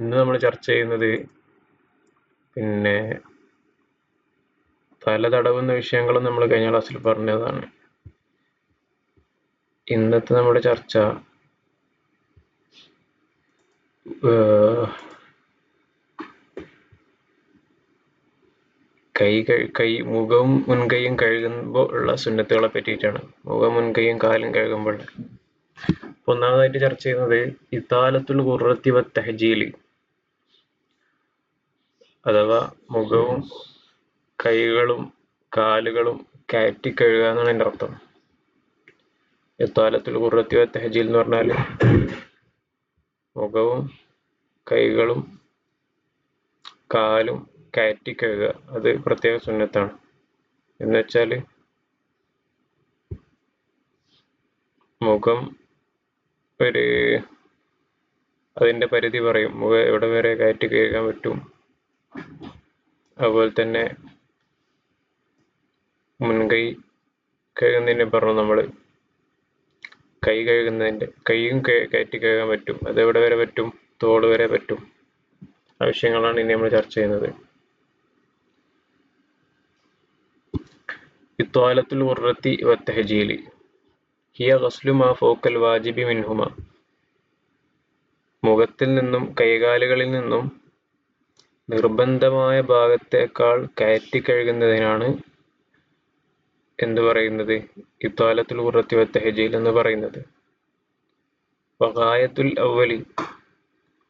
ഇന്ന് നമ്മൾ ചർച്ച ചെയ്യുന്നത് പിന്നെ തല തടവുന്ന വിഷയങ്ങളും നമ്മൾ കഴിഞ്ഞ ക്ലാസ്സിൽ പറഞ്ഞതാണ്. ഇന്നത്തെ നമ്മുടെ ചർച്ച മുഖവും മുൻകൈയും കഴുകുമ്പോൾ ഉള്ള സുന്നത്തുകളെ പറ്റിയിട്ടാണ്. മുഖം മുൻകൈയും കാലും കഴുകുമ്പോൾ ഒന്നാമതായിട്ട് ചർച്ച ചെയ്യുന്നത് ഇതാലത്തുൽ ഖുർറത്തി വത്തഹ്ജീൽ, അഥവാ മുഖവും കൈകളും കാലുകളും കയറ്റി കഴുകുക എന്നാണ് എൻ്റെ അർത്ഥം. ഇതാലത്തുൽ ഖുർറത്തി വത്തഹ്ജീൽ എന്ന് പറഞ്ഞാൽ മുഖവും കൈകളും കാലും കയറ്റി കഴുകുക, അത് പ്രത്യേക സുന്നത്താണ്. എന്ന് വെച്ചാൽ മുഖം അതിൻ്റെ പരിധി പറയും, മുഖം എവിടെ വരെ കയറ്റി കഴുകാൻ പറ്റും. അതുപോലെ തന്നെ മുൻകൈ കഴുകുന്നതിന് പറഞ്ഞു നമ്മൾ, കൈ കഴുകുന്നതിൻ്റെ കൈയും കയറ്റി കഴുകാൻ പറ്റും, അത് എവിടെ വരെ പറ്റും, തോട് വരെ പറ്റും. ആ വിഷയങ്ങളാണ് ഇനി നമ്മൾ ചർച്ച ചെയ്യുന്നത്. ഇത്വാലത്തുൽ ഖുർറത്തി വത്തഹ്ജീൽ ഹിയ ഗസ്ലു മാ ഫൗക്കൽ വാജിബി മിൻഹുമ, മുഖത്തിൽ നിന്നും കൈകാലുകളിൽ നിന്നും നിർബന്ധമായ ഭാഗത്തേക്കാൾ കയറ്റി കഴുകുന്നതിനാണ് എന്ത് പറയുന്നത്, ഇത്വാലത്തുൽ ഖുർറത്തി വത്തഹ്ജീൽ എന്ന് പറയുന്നത്. വഗായത്തുൽ അവ്വലി,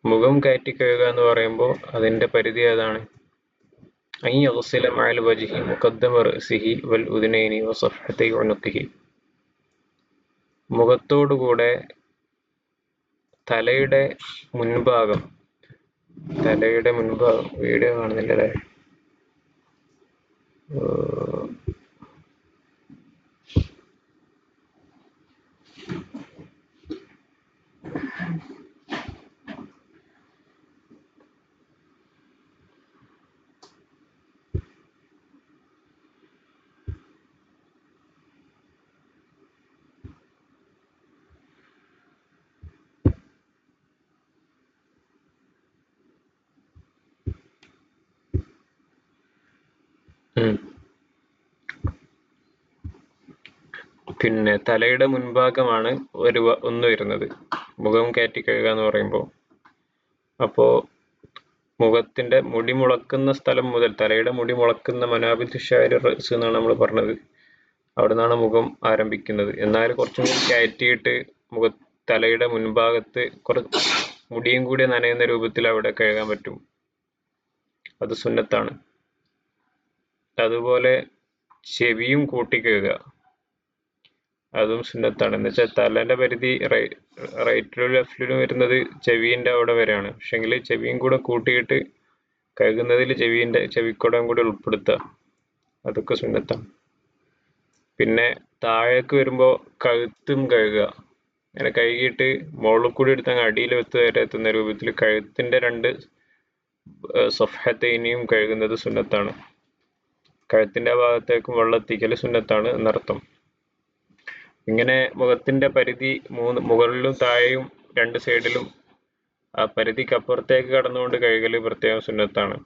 മുഖം കയറ്റി കഴുകുക എന്ന് പറയുമ്പോൾ അതിൻ്റെ പരിധി ഏതാണ്? അൻ യഗ്സില മഅൽ വജ്ഹി മുഖദ്ദമ റഅ്സിഹി വൽ ഉദ്നൈനി വസഫ്ഹതൈ ഉനുഖിഹി, മുഖത്തോടുകൂടെ തലയുടെ മുൻഭാഗം വീഡിയോ കാണുന്നില്ലല്ലേ, പിന്നെ തലയുടെ മുൻഭാഗമാണ് ഒന്ന് വരുന്നത് മുഖം കയറ്റി കഴുകുക എന്ന് പറയുമ്പോൾ. അപ്പോൾ മുഖത്തിന്റെ മുടി മുളക്കുന്ന സ്ഥലം മുതൽ, തലയുടെ മുടി മുളക്കുന്ന മനാബിദ് ശഅരി റഅ്സ് എന്നാണ് നമ്മൾ പറഞ്ഞത്, അവിടെ നിന്നാണ് മുഖം ആരംഭിക്കുന്നത്. എന്നാൽ കുറച്ചും കൂടി കയറ്റിയിട്ട് തലയുടെ മുൻഭാഗത്ത് കുറച്ച് മുടിയും കൂടി നനയുന്ന രൂപത്തിൽ അവിടെ കഴുകാൻ പറ്റും, അത് സുന്നത്താണ്. അതുപോലെ ചെവിയും കൂട്ടി കഴുകുക, അതും സുന്നത്താണ്. എന്ന് വെച്ചാൽ തലന്റെ പരിധി റൈറ്റിലും ലെഫ്റ്റിലും വരുന്നത് ചെവിന്റെ അവിടെ വരെയാണ്. പക്ഷെങ്കിൽ ചെവിയും കൂടെ കൂട്ടിയിട്ട് കഴുകുന്നതിൽ ചെവിക്കുടം കൂടി ഉൾപ്പെടുത്തുക, അതൊക്കെ സുന്നത്താണ്. പിന്നെ താഴേക്ക് വരുമ്പോൾ കഴുത്തും കഴുകുക, അങ്ങനെ കഴുകിയിട്ട് മുകളിൽ കൂടി എടുത്ത് അങ്ങ് അടിയിൽ വരെ എത്തുന്ന രൂപത്തിൽ കഴുത്തിന്റെ 2 സഫ്ഹത്തൈനിയും കഴുകുന്നത് സുന്നത്താണ്. കഴുത്തിന്റെ ഭാഗത്തേക്കും വെള്ളെത്തിക്കൽ സുന്നത്താണ് എന്നർത്ഥം. ഇങ്ങനെ മുഖത്തിന്റെ പരിധി മുകളിലും താഴെയും 2 സൈഡിലും ആ പരിധിക്ക് അപ്പുറത്തേക്ക് കടന്നുകൊണ്ട് കഴുകൽ പ്രത്യേകം സുന്നത്താണ്.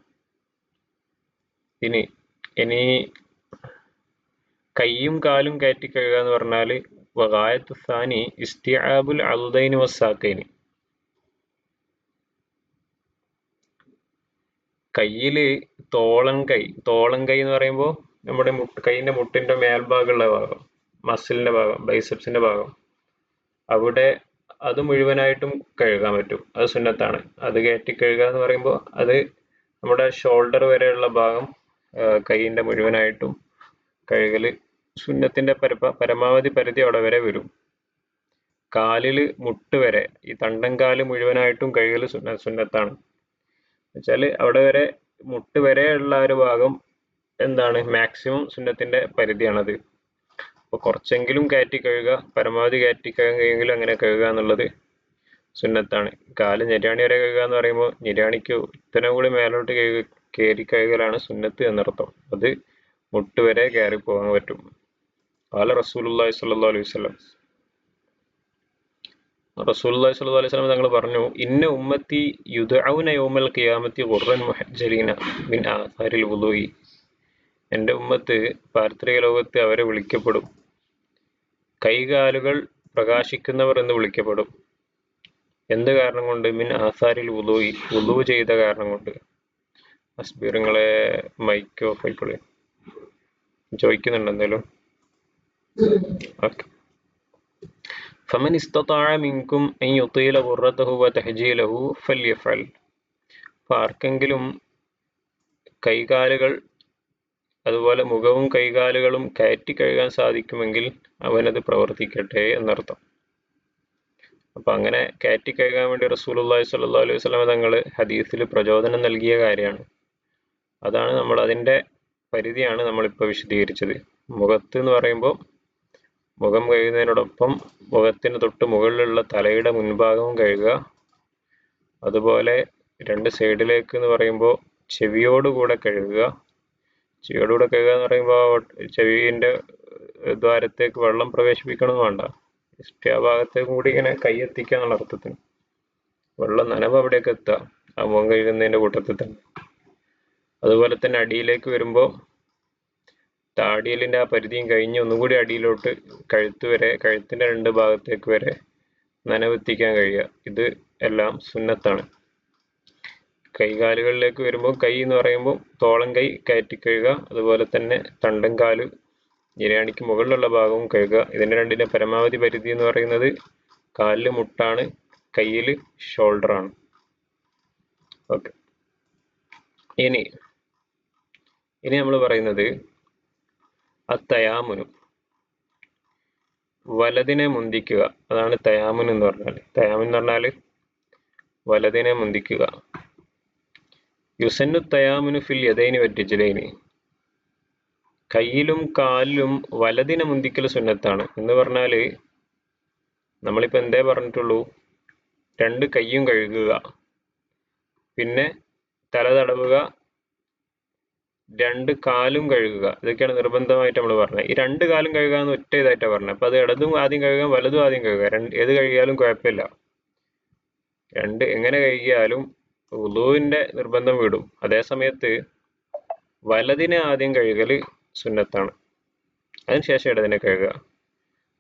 ഇനി കൈയും കാലും കയറ്റി കഴുകുക എന്ന് പറഞ്ഞാൽ വഗായത്തു സാനി ഇസ്തിആബുൽ അദ്ദൈനി വസ്സാഖൈനി, കയ്യില് തോളൻ കൈ എന്ന് പറയുമ്പോൾ നമ്മുടെ കൈയിന്റെ മുട്ടിന്റെ മേൽഭാഗമുള്ള ഭാഗം, മസിലിന്റെ ഭാഗം, ബൈസെപ്സിന്റെ ഭാഗം, അവിടെ അത് മുഴുവനായിട്ടും കഴുകാൻ പറ്റും, അത് സുന്നത്താണ്. അത് കയറ്റി കഴുകുക എന്ന് പറയുമ്പോൾ അത് നമ്മുടെ ഷോൾഡർ വരെയുള്ള ഭാഗം കൈയിന്റെ മുഴുവനായിട്ടും കഴുകല് സുന്നത്തിന്റെ പരമാവധി പരിധി അവിടെ വരെ വരും. കാലില് മുട്ട് വരെ, ഈ തണ്ടൻകാല് മുഴുവനായിട്ടും കഴുകല് സുന്നത്താണ്. വെച്ചാൽ അവിടെ വരെ മുട്ട് വരെയുള്ള ഒരു ഭാഗം എന്താണ് മാക്സിമം സുന്നത്തിന്റെ പരിധിയാണത്. അപ്പോൾ കുറച്ചെങ്കിലും കയറ്റി കഴുകുക, പരമാവധി കയറ്റി കഴുകാൻ കഴിയുമെങ്കിലും അങ്ങനെ കഴുകുക എന്നുള്ളത് സുന്നത്താണ്. കാല് ഞെരാണി വരെ കഴുകുക എന്ന് പറയുമ്പോൾ ഞെരാണിക്ക് ഇത്തരം കൂടി മേലോട്ട് കയറി കഴുകലാണ് സുന്നത്ത് എന്നർത്ഥം. അത് മുട്ട് വരെ കയറി പോകാൻ പറ്റും. ഖാല റസൂലുള്ളാഹി സ്വല്ലല്ലാഹു അലൈഹി വസല്ലം, റസൂലുള്ളാഹി സ്വല്ലല്ലാഹു അലൈഹി വസല്ലം തങ്ങൾ പറഞ്ഞു, ഇന്ന ഉമ്മത്തി യുദ്ഔന യൗമൽ ഖിയാമത്തി ഖുർറൻ മുഹജ്ജലീന മിൻ ആസാരിൽ വുളൂഇ. എൻ്റെ ഉമ്മത്ത് പാർത്ഥിക ലോകത്ത് അവരെ വിളിക്കപ്പെടും, കൈകാലുകൾ പ്രകാശിക്കുന്നവർ എന്ന് വിളിക്കപ്പെടും. എന്ത് കാരണം കൊണ്ട്? മിൻ ആസാരിൽ വുളൂഇ, വുളൂ ചെയ്ത കാരണം കൊണ്ട്. അസ്ബീറുകളെ മൈക്ക് ഓഫ് ആയിക്കോളെ, ചോദിക്കുന്നുണ്ട് എന്തായാലും. ഓക്കെ. ഫമൻ ഇസ്തതാഅ മിൻകും അൻ യുതീല ഖുർറതഹു വതഹ്ജീലഹു ഫല്യഫഅൽ. അപ്പോൾ ആർക്കെങ്കിലും കൈകാലുകൾ അതുപോലെ മുഖവും കൈകാലുകളും കയറ്റി കഴുകാൻ സാധിക്കുമെങ്കിൽ അവനത് പ്രവർത്തിക്കട്ടെ എന്നർത്ഥം. അപ്പം അങ്ങനെ കയറ്റി കഴുകാൻ വേണ്ടി റസൂലുള്ളാഹി സ്വല്ലല്ലാഹു അലൈഹി വസല്ലം തങ്ങൾ ഹദീസിൽ പ്രചോദനം നൽകിയ കാര്യമാണ്. അതാണ് നമ്മൾ അതിൻ്റെ പരിധിയാണ് നമ്മളിപ്പോൾ വിശദീകരിച്ചത്. മുഖത്ത് എന്ന് പറയുമ്പോൾ മുഖം കഴുകുന്നതിനോടൊപ്പം മുഖത്തിന് തൊട്ട് മുകളിലുള്ള തലയുടെ മുൻഭാഗവും കഴുകുക. അതുപോലെ രണ്ട് സൈഡിലേക്ക് എന്ന് പറയുമ്പോൾ ചെവിയോടുകൂടെ കഴുകുക. ചെവിയോടുകൂടെ കഴുകുക എന്ന് പറയുമ്പോൾ ചെവിൻ്റെ ദ്വാരത്തേക്ക് വെള്ളം പ്രവേശിപ്പിക്കണം വേണ്ട, ജസ്റ്റ് ആ ഭാഗത്തേക്ക് കൂടി ഇങ്ങനെ കൈ എത്തിക്കുക എന്നുള്ള അർത്ഥത്തിന്. വെള്ളം നനവ് അവിടേക്ക് എത്തുക ആ മുഖം കഴുകുന്നതിൻ്റെ കൂട്ടത്തിൽ തന്നെ. അതുപോലെ തന്നെ അടിയിലേക്ക് വരുമ്പോൾ താടിയലിൻ്റെ ആ പരിധിയും കഴിഞ്ഞ് ഒന്നുകൂടി അടിയിലോട്ട് കഴുത്ത് വരെ, കഴുത്തിൻ്റെ രണ്ട് ഭാഗത്തേക്ക് വരെ നനവെത്തിക്കാൻ കഴിയുക. ഇത് എല്ലാം സുന്നത്താണ്. കൈകാലുകളിലേക്ക് വരുമ്പോൾ കൈ എന്ന് പറയുമ്പോൾ തോളം കൈ കയറ്റി കഴുകുക, അതുപോലെ തന്നെ തണ്ടൻ കാല് നിര്യാണിക്ക് മുകളിലുള്ള ഭാഗവും കഴുകുക. ഇതിൻ്റെ രണ്ടിൻ്റെ പരമാവധി പരിധി എന്ന് പറയുന്നത് കാലിൽ മുട്ടാണ്, കയ്യിൽ ഷോൾഡറാണ്. ഓക്കെ. ഇനി നമ്മൾ പറയുന്നത് തയാമുനു, വലതിനെ മുന്തിക്കുക. അതാണ് തയാമുൻ എന്ന് പറഞ്ഞാൽ. തയാമുൻ എന്ന് പറഞ്ഞാൽ വലതിനെ മുന്തിക്കുക. യുസന്നു തയാമുനു ഫിൽ യദൈനി വരിജ്ലൈനി. കയ്യിലും കാലിലും വലതിനെ മുന്തിക്കൽ സുന്നത്താണ് എന്ന് പറഞ്ഞാൽ നമ്മളിപ്പോൾ എന്തേ പറഞ്ഞിട്ടുള്ളൂ? രണ്ട് കൈയും കഴുകുക, പിന്നെ തല തടവുക, രണ്ട് കാലും കഴുകുക. ഇതൊക്കെയാണ് നിർബന്ധമായിട്ട് നമ്മൾ പറഞ്ഞത്. ഈ രണ്ട് കാലും കഴുകുക എന്ന് ഒറ്റ ഇതായിട്ടാണ് പറഞ്ഞത്. അപ്പം അത് ഇടതും ആദ്യം കഴുകാം, വലതും ആദ്യം കഴുകുക. ഏത് കഴുകിയാലും കുഴപ്പമില്ല. എങ്ങനെ കഴുകിയാലും വുളൂവിൻ്റെ നിർബന്ധം വിടും. അതേ സമയത്ത് വലതിനെ ആദ്യം കഴുകൽ സുന്നത്താണ്, അതിനുശേഷം ഇടതിനെ കഴുകുക.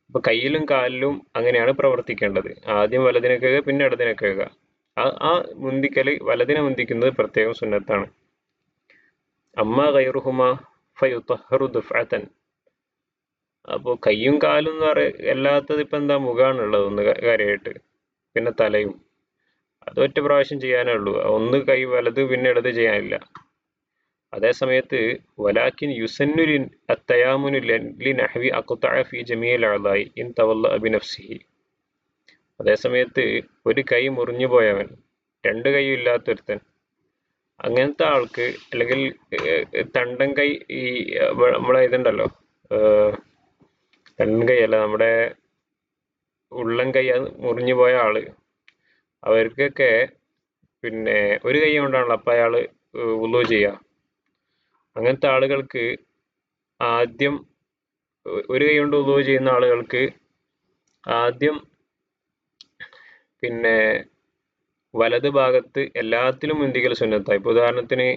അപ്പോൾ കയ്യിലും കാലിലും അങ്ങനെയാണ് പ്രവർത്തിക്കേണ്ടത്. ആദ്യം വലതിനെ കഴുകുക, പിന്നെ ഇടതിനെ കഴുകുക. ആ മുന്തിക്കൽ, വലതിനെ മുന്തിക്കുന്നത് പ്രത്യേകം സുന്നത്താണ്. അമ്മ ഗൈറുഹുമ ഫയുതഹറു ദുഫഅതൻ. അപ്പോൾ കയ്യും കാലും എന്ന് അല്ലാത്തത് ഇപ്പം എന്താ? മുഖാണുള്ളത് ഒന്ന് കാര്യമായിട്ട്, പിന്നെ തലയും. അത് ഒറ്റ പ്രാവശ്യം ചെയ്യാനേ ഉള്ളൂ. ഒന്ന് കൈ വലത് പിന്നെ ഇടത് ചെയ്യാനില്ല. അതേ സമയത്ത് വലാക്കിൻ യുസന്നു അത്തയാമുനു ലിനഹ്വി അഖ്തഅ ഫി ജമീഇൽ അഅ്ളാഇ ഇൻ തവല്ല ബിനഫ്സിഹി. അതേ സമയത്ത് ഒരു കൈ മുറിഞ്ഞു പോയവൻ, രണ്ട് കൈയും ഇല്ലാത്തൊരുത്തൻ, അങ്ങനത്തെ ആൾക്ക്, അല്ലെങ്കിൽ തണ്ടൻ കൈ, ഈ നമ്മളെ ഇതുണ്ടല്ലോ, തണ്ടൻ കൈ അല്ല, നമ്മുടെ ഉള്ളൻ കൈ മുറിഞ്ഞു പോയ ആള്, അവർക്കൊക്കെ പിന്നെ ഒരു കൈ കൊണ്ടാണല്ലോ അപ്പം അയാൾ വുളൂ ചെയ്യുക. അങ്ങനത്തെ ആളുകൾക്ക് ആദ്യം, ഒരു കൈ കൊണ്ട് വുളൂ ചെയ്യുന്ന ആളുകൾക്ക് ആദ്യം പിന്നെ വലത് ഭാഗത്ത് എല്ലാത്തിലും മുന്തിക്കൽ സുന്നത്തായി. ഇപ്പോൾ ഉദാഹരണത്തിന്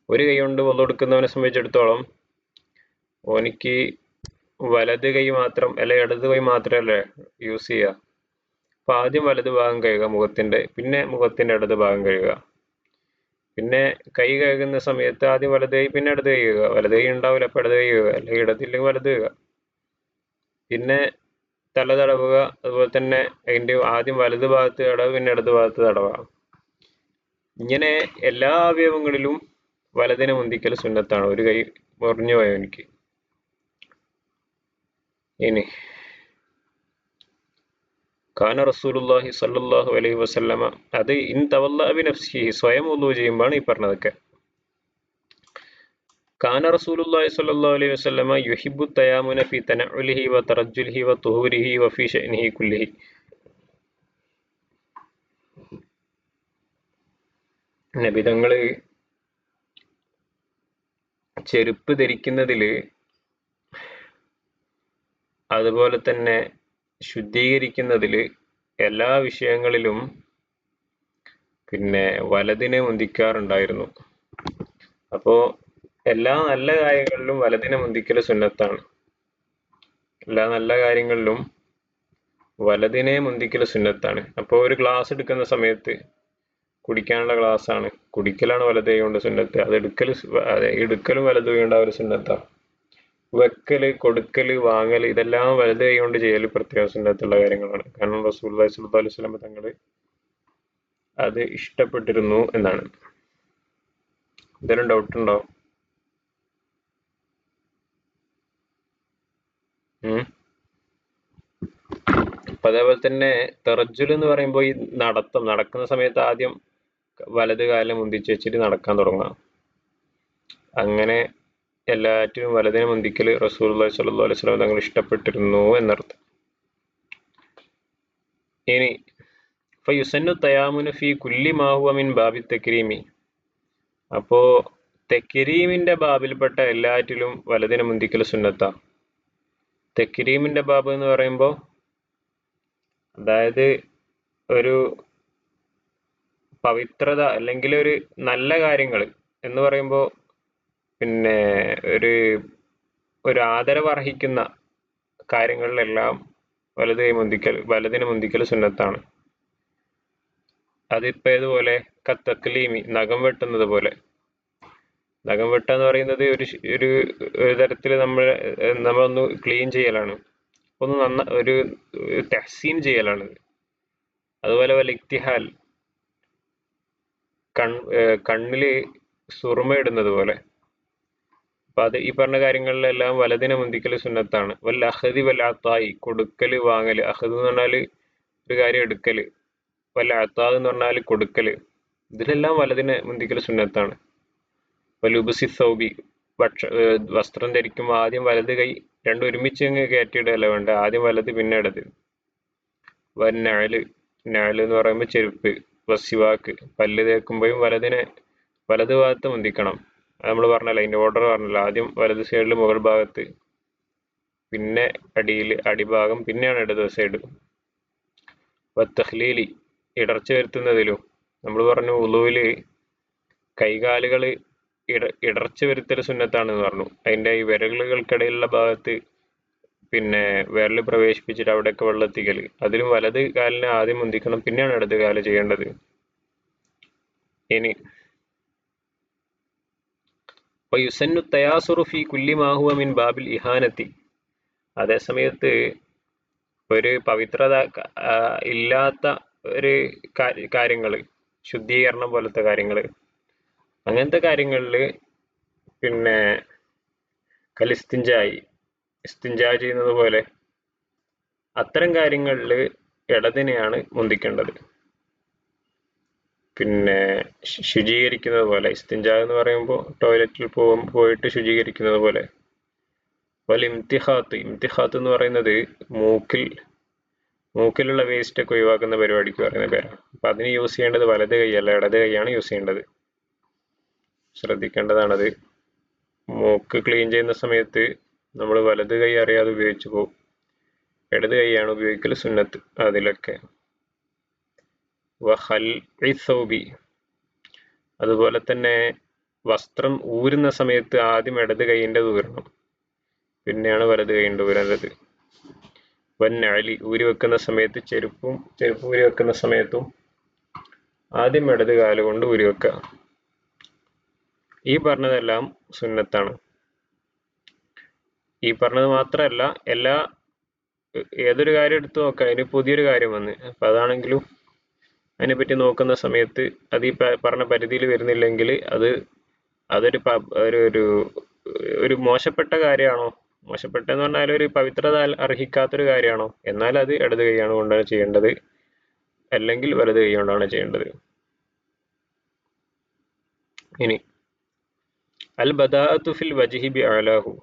ഒരു കൈ കൊണ്ട് വുളൂ എടുക്കുന്നവനെ സംബന്ധിച്ചിടത്തോളം ഓനിക്ക് വലത് കൈ മാത്രം, അല്ലെങ്കിൽ ഇടത് കൈ മാത്രമല്ലേ യൂസ് ചെയ്യുക. അപ്പോൾ ആദ്യം വലത് ഭാഗം കഴുകുക മുഖത്തിൻ്റെ, പിന്നെ മുഖത്തിൻ്റെ ഇടത് ഭാഗം കഴുകുക. പിന്നെ കൈ കഴുകുന്ന സമയത്ത് ആദ്യം വലത് കൈ, പിന്നെ ഇടത് കൈ കഴുകുക. വലത് കൈ ഉണ്ടാവില്ല അപ്പോൾ ഇടത് കൈ കഴുകുക, അല്ലെങ്കിൽ ഇടതില്ലെങ്കിൽ വലത് കഴുകുക. പിന്നെ തല തടവുക, അതുപോലെ തന്നെ അതിൻ്റെ ആദ്യം വലത് ഭാഗത്ത് തടവ്, പിന്നെ ഇടത് ഭാഗത്ത് തടവുക. ഇങ്ങനെ എല്ലാ അവയവങ്ങളിലും വലതിനെ മുന്തിക്കൽ സുന്നത്താണ്, ഒരു കൈ മുറിഞ്ഞു പോയ എനിക്ക്. ഇനി കാന റസൂലുള്ളാഹി സ്വല്ലല്ലാഹു അലൈഹി വസല്ലമ, അത് ഇൻ തവല്ല ബിനഫ്സിഹി, സ്വയം വുളൂ ചെയ്യുമ്പോഴാണ് ഈ പറഞ്ഞതൊക്കെ. കാന റസൂലുള്ളാഹി സ്വല്ലല്ലാഹു അലൈഹി വസല്ലമ യുഹിബ്ബു തയാമുന ഫി തനഉലിഹി വ തറജ്ജുലിഹി വ തുഹൂരിഹി വ ഫി ശഅനിഹി കുല്ലിഹി. നബി തങ്ങൾ ചെരുപ്പ് ധരിക്കുന്നതിൽ, അതുപോലെ തന്നെ ശുദ്ധീകരിക്കുന്നതിൽ എല്ലാ വിഷയങ്ങളിലും പിന്നെ വലതിനെ മുന്തിക്കാറുണ്ടായിരുന്നു. അപ്പോ എല്ലാ നല്ല കാര്യങ്ങളിലും വലതിനെ മുന്തിക്കൽ സുന്നത്താണ്. എല്ലാ നല്ല കാര്യങ്ങളിലും വലതിനെ മുന്തിക്കൽ സുന്നത്താണ്. അപ്പോൾ ഒരു ഗ്ലാസ് എടുക്കുന്ന സമയത്ത് കുടിക്കാനുള്ള ഗ്ലാസ് ആണ്, കുടിക്കലാണ് വലത് കൈ കൊണ്ട് സുന്നത്ത്. അത് എടുക്കലും വലത് കൈ കൊണ്ട് ഒരു സുന്നത്താണ്. വെക്കല്, കൊടുക്കല്, വാങ്ങല് ഇതെല്ലാം വലത് കൈ കൊണ്ട് ചെയ്യൽ പ്രത്യേക സുന്നത്തുള്ള കാര്യങ്ങളാണ്. കാരണം റസൂലുള്ളാഹി സ്വല്ലല്ലാഹു അലൈഹി വസല്ലം തങ്ങൾ അത് ഇഷ്ടപ്പെട്ടിരുന്നു എന്നാണ്. എന്തെങ്കിലും ഡൗട്ട് ഉണ്ടോ? അപ്പൊ അതേപോലെ തന്നെ തറജ്ജുൽ എന്ന് പറയുമ്പോൾ ഈ നടക്കുന്ന സമയത്ത് ആദ്യം വലത് കാലിനെ മുന്തിച്ച് വെച്ചിട്ട് നടക്കാൻ തുടങ്ങാം. അങ്ങനെ എല്ലാറ്റിനും വലതിനെ മുന്തിക്കൽ റസൂലുള്ളാഹി സ്വല്ലല്ലാഹു അലൈഹി വസല്ലം തങ്ങൾ ഇഷ്ടപ്പെട്ടിരുന്നു എന്നർത്ഥം. ഇനി ഫയുസന്നു തയാമുന ഫി കുല്ലി മാ ഹുവ മിൻ ബാബി തക്രീമി. അപ്പോ തെക്രീമിന്റെ ബാബിൽപ്പെട്ട എല്ലാറ്റിലും വലതിനെ മുന്തിക്കൽ സുന്നത്താ. തെക്രീമിന്റെ ബാബ് എന്ന് പറയുമ്പോൾ അതായത് ഒരു പവിത്രത അല്ലെങ്കിൽ ഒരു നല്ല കാര്യങ്ങൾ എന്ന് പറയുമ്പോൾ പിന്നെ ഒരു ആദരവ് അർഹിക്കുന്ന കാര്യങ്ങളിലെല്ലാം വലതിനെ മുന്തിക്കൽ സുന്നത്താണ്. അതിപ്പോ ഏതുപോലെ കത്തക്ലീമി, നഖം വെട്ടുന്നത് പോലെ. നഖം വെട്ടുക എന്ന് പറയുന്നത് ഒരു തരത്തിൽ നമ്മളൊന്ന് ക്ലീൻ ചെയ്യലാണ്, ഒരു തഹ്സീൻ ചെയ്യലാണ്. അതുപോലെ ഇക്തിഹാൽ, കണ്ണില് സുറുമ ഇടുന്നത് പോലെ. അപ്പൊ അത് ഈ പറഞ്ഞ കാര്യങ്ങളിലെല്ലാം വലതിനെ മുന്തിക്കൽ സുന്നത്താണ്. അഹദി അത്തായി, കൊടുക്കല് വാങ്ങല്. അഹദ് എന്ന് പറഞ്ഞാല് ഒരു കാര്യം എടുക്കല്, അത്താദ് എന്ന് പറഞ്ഞാല് കൊടുക്കല്. ഇതിലെല്ലാം വലതിനെ മുന്തിക്കൽ സുന്നത്താണ്. ലുബ്സി സൗബി, വസ്ത്രം ധരിക്കുമ്പോൾ ആദ്യം വലത് കൈ രണ്ടും ഒരുമിച്ച് കയറ്റിയിടല്ല വേണ്ട, ആദ്യം വലത് പിന്നെ ഇടത്. നഅല് എന്ന് പറയുമ്പോൾ ചെരുപ്പ്. വസിവാക്ക്, പല്ല് തേക്കുമ്പോഴും വലത് ഭാഗത്ത് മുന്തിക്കണം. നമ്മൾ പറഞ്ഞല്ലോ, അതിന്റെ ഓർഡർ പറഞ്ഞല്ലോ, ആദ്യം വലത് സൈഡിൽ മുകൾ ഭാഗത്ത്, പിന്നെ അടിഭാഗം, പിന്നെയാണ് ഇടത് സൈഡ്. തഖ്ലീലി, ഇടർച്ച വരുത്തുന്നതിലും നമ്മൾ പറഞ്ഞു വുളൂവില് കൈകാലുകൾ ഇടർച്ച വരുത്തൽ സുന്നത്താണെന്ന് പറഞ്ഞു. അതിന്റെ ഈ വിരലുകൾക്കിടയിലുള്ള ഭാഗത്ത് പിന്നെ വിരൽ പ്രവേശിപ്പിച്ചിട്ട് അവിടെയൊക്കെ വെള്ളെത്തിക്കൽ, അതിലും വലത് കാലിനെ ആദ്യം മുന്തിക്കണം, പിന്നെയാണ് ഇടത് കാല് ചെയ്യേണ്ടത്. ഇനി യുസന്നു തയാസുറു ഫി കുല്ലി മാ ഹുവ മിൻ ബാബിൽ ഇഹാനത്തി. അതേ സമയത്ത് ഒരു പവിത്രത ഇല്ലാത്ത ഒരു കാര്യങ്ങള്, ശുദ്ധീകരണം പോലത്തെ കാര്യങ്ങള്, അങ്ങനത്തെ കാര്യങ്ങളിൽ പിന്നെ ഇസ്തിഞ്ചാ ചെയ്യുന്നത് പോലെ അത്തരം കാര്യങ്ങളിൽ ഇടതിനെയാണ് മുന്തിക്കേണ്ടത്. പിന്നെ ശുചീകരിക്കുന്നത് പോലെ, ഇസ്തിഞ്ചാ എന്ന് പറയുമ്പോൾ ടോയ്ലറ്റിൽ പോയിട്ട് ശുചീകരിക്കുന്നത് പോലെ. ഇംതിഹാത്ത് എന്ന് പറയുന്നത് മൂക്കിലുള്ള വേസ്റ്റ് ഒക്കെ ഒഴിവാക്കുന്ന പരിപാടിക്ക് പറയുന്ന പേരാണ്. അപ്പൊ അതിന് യൂസ് ചെയ്യേണ്ടത് വലത് കൈയല്ല, ഇടത് കൈയാണ് യൂസ് ചെയ്യേണ്ടത്. ശ്രദ്ധിക്കേണ്ടതാണത്. മൂക്ക് ക്ലീൻ ചെയ്യുന്ന സമയത്ത് നമ്മൾ വലത് കൈ അറിയാതെ ഉപയോഗിച്ചു പോകും, ഇടത് കൈയാണ് ഉപയോഗിക്കൽ സുന്നത്ത് അതിലൊക്കെ. സൗബി, അതുപോലെ തന്നെ വസ്ത്രം ഊരുന്ന സമയത്ത് ആദ്യം ഇടത് കൈയിൻ്റെ ഊരണം, പിന്നെയാണ് വലത് കൈയിൻ്റെ ഊരേണ്ടത്. നഅലി, ഊരി വെക്കുന്ന സമയത്ത് ചെരുപ്പ് ഊരി വെക്കുന്ന സമയത്തും ആദ്യം ഇടത് കാലുകൊണ്ട് ഊരി വെക്കുക. ഈ പറഞ്ഞതെല്ലാം സുന്നത്താണ്. ഈ പറഞ്ഞത് മാത്രമല്ല, ഏതൊരു കാര്യം എടുത്തു നോക്കാം, അതിന് പുതിയൊരു കാര്യം വന്ന്, അപ്പൊ അതാണെങ്കിലും അതിനെപ്പറ്റി നോക്കുന്ന സമയത്ത് അത് ഈ പറഞ്ഞ പരിധിയിൽ വരുന്നില്ലെങ്കിൽ അതൊരു ഒരു മോശപ്പെട്ട കാര്യമാണോ, മോശപ്പെട്ടെന്ന് പറഞ്ഞാൽ ഒരു പവിത്രത അർഹിക്കാത്തൊരു കാര്യമാണോ, എന്നാൽ അത് ഇടത് കൈയാണ് കൊണ്ടാണ് ചെയ്യേണ്ടത്, അല്ലെങ്കിൽ വലത് കൈ കൊണ്ടാണ് ചെയ്യേണ്ടത്. ഇനി അൽ ബദാഅത്തു ഫിൽ വജ്ഹി ബിഅലാഹു,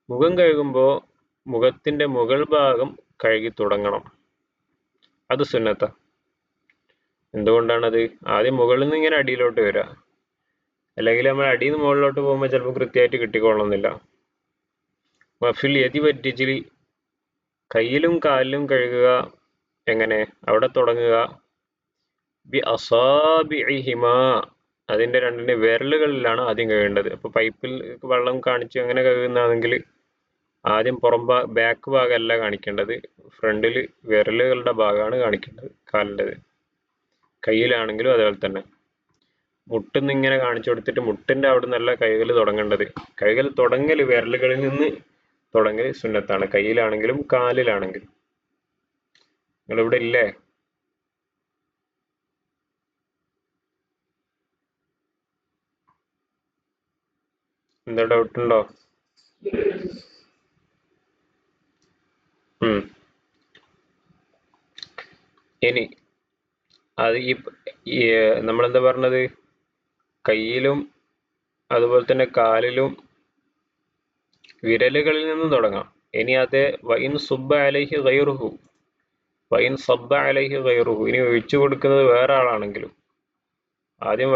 മുഖം കഴുകുമ്പോൾ മുഖത്തിന്റെ മുകൾ ഭാഗം കഴുകി തുടങ്ങണം. അത് സുന്നത്ത. എന്തുകൊണ്ടാണത്? ആദ്യം മുകളിൽ നിന്ന് ഇങ്ങനെ അടിയിലോട്ട് വരിക, അല്ലെങ്കിൽ നമ്മൾ അടിയിൽ നിന്ന് മുകളിലോട്ട് പോകുമ്പോൾ ചിലപ്പോൾ കൃത്യമായിട്ട് കിട്ടിക്കൊള്ളണമെന്നില്ല. വഫിൽ യദി വരിജിലി, കയ്യിലും കാലിലും കഴുകുക എങ്ങനെ അവിടെ തുടങ്ങുക ബി അസാബിഇഹിമാ, അതിന്റെ രണ്ടിന്റെ വിരലുകളിലാണ് ആദ്യം കഴുകേണ്ടത്. അപ്പൊ പൈപ്പിൽ വെള്ളം കാണിച്ച് അങ്ങനെ കഴുകുന്നതാണെങ്കിൽ ആദ്യം ബാക്ക് ഭാഗമല്ല കാണിക്കേണ്ടത്, ഫ്രണ്ടിൽ വിരലുകളുടെ ഭാഗമാണ് കാണിക്കേണ്ടത് കാലിൻ്റെത്. കയ്യിലാണെങ്കിലും അതേപോലെ തന്നെ മുട്ടിന്ന് ഇങ്ങനെ കാണിച്ചു കൊടുത്തിട്ട് മുട്ടിന്റെ അവിടെ നിന്നല്ല കൈകൾ തുടങ്ങേണ്ടത്. കൈകൾ തുടങ്ങൽ വിരലുകളിൽ നിന്ന് തുടങ്ങൽ സുന്നത്താണ്, കയ്യിലാണെങ്കിലും കാലിലാണെങ്കിലും. നിങ്ങളിവിടെ ഇല്ലേ? എന്താ ഡൗട്ട് ഉണ്ടോ? ഇനി അത് ഈ നമ്മളെന്താ പറഞ്ഞത്, കയ്യിലും അതുപോലെ തന്നെ കാലിലും വിരലുകളിൽ നിന്നും തുടങ്ങാം. ഇനി അത് വൈൻ സുബ്ബ അലൈഹി ഗൈറുഹു, വൈൻ സബ്ബ അലൈഹി ഗൈറുഹു, ഇനി ഒഴിച്ചു കൊടുക്കുന്നത് വേറെ ആളാണെങ്കിലും ആദ്യം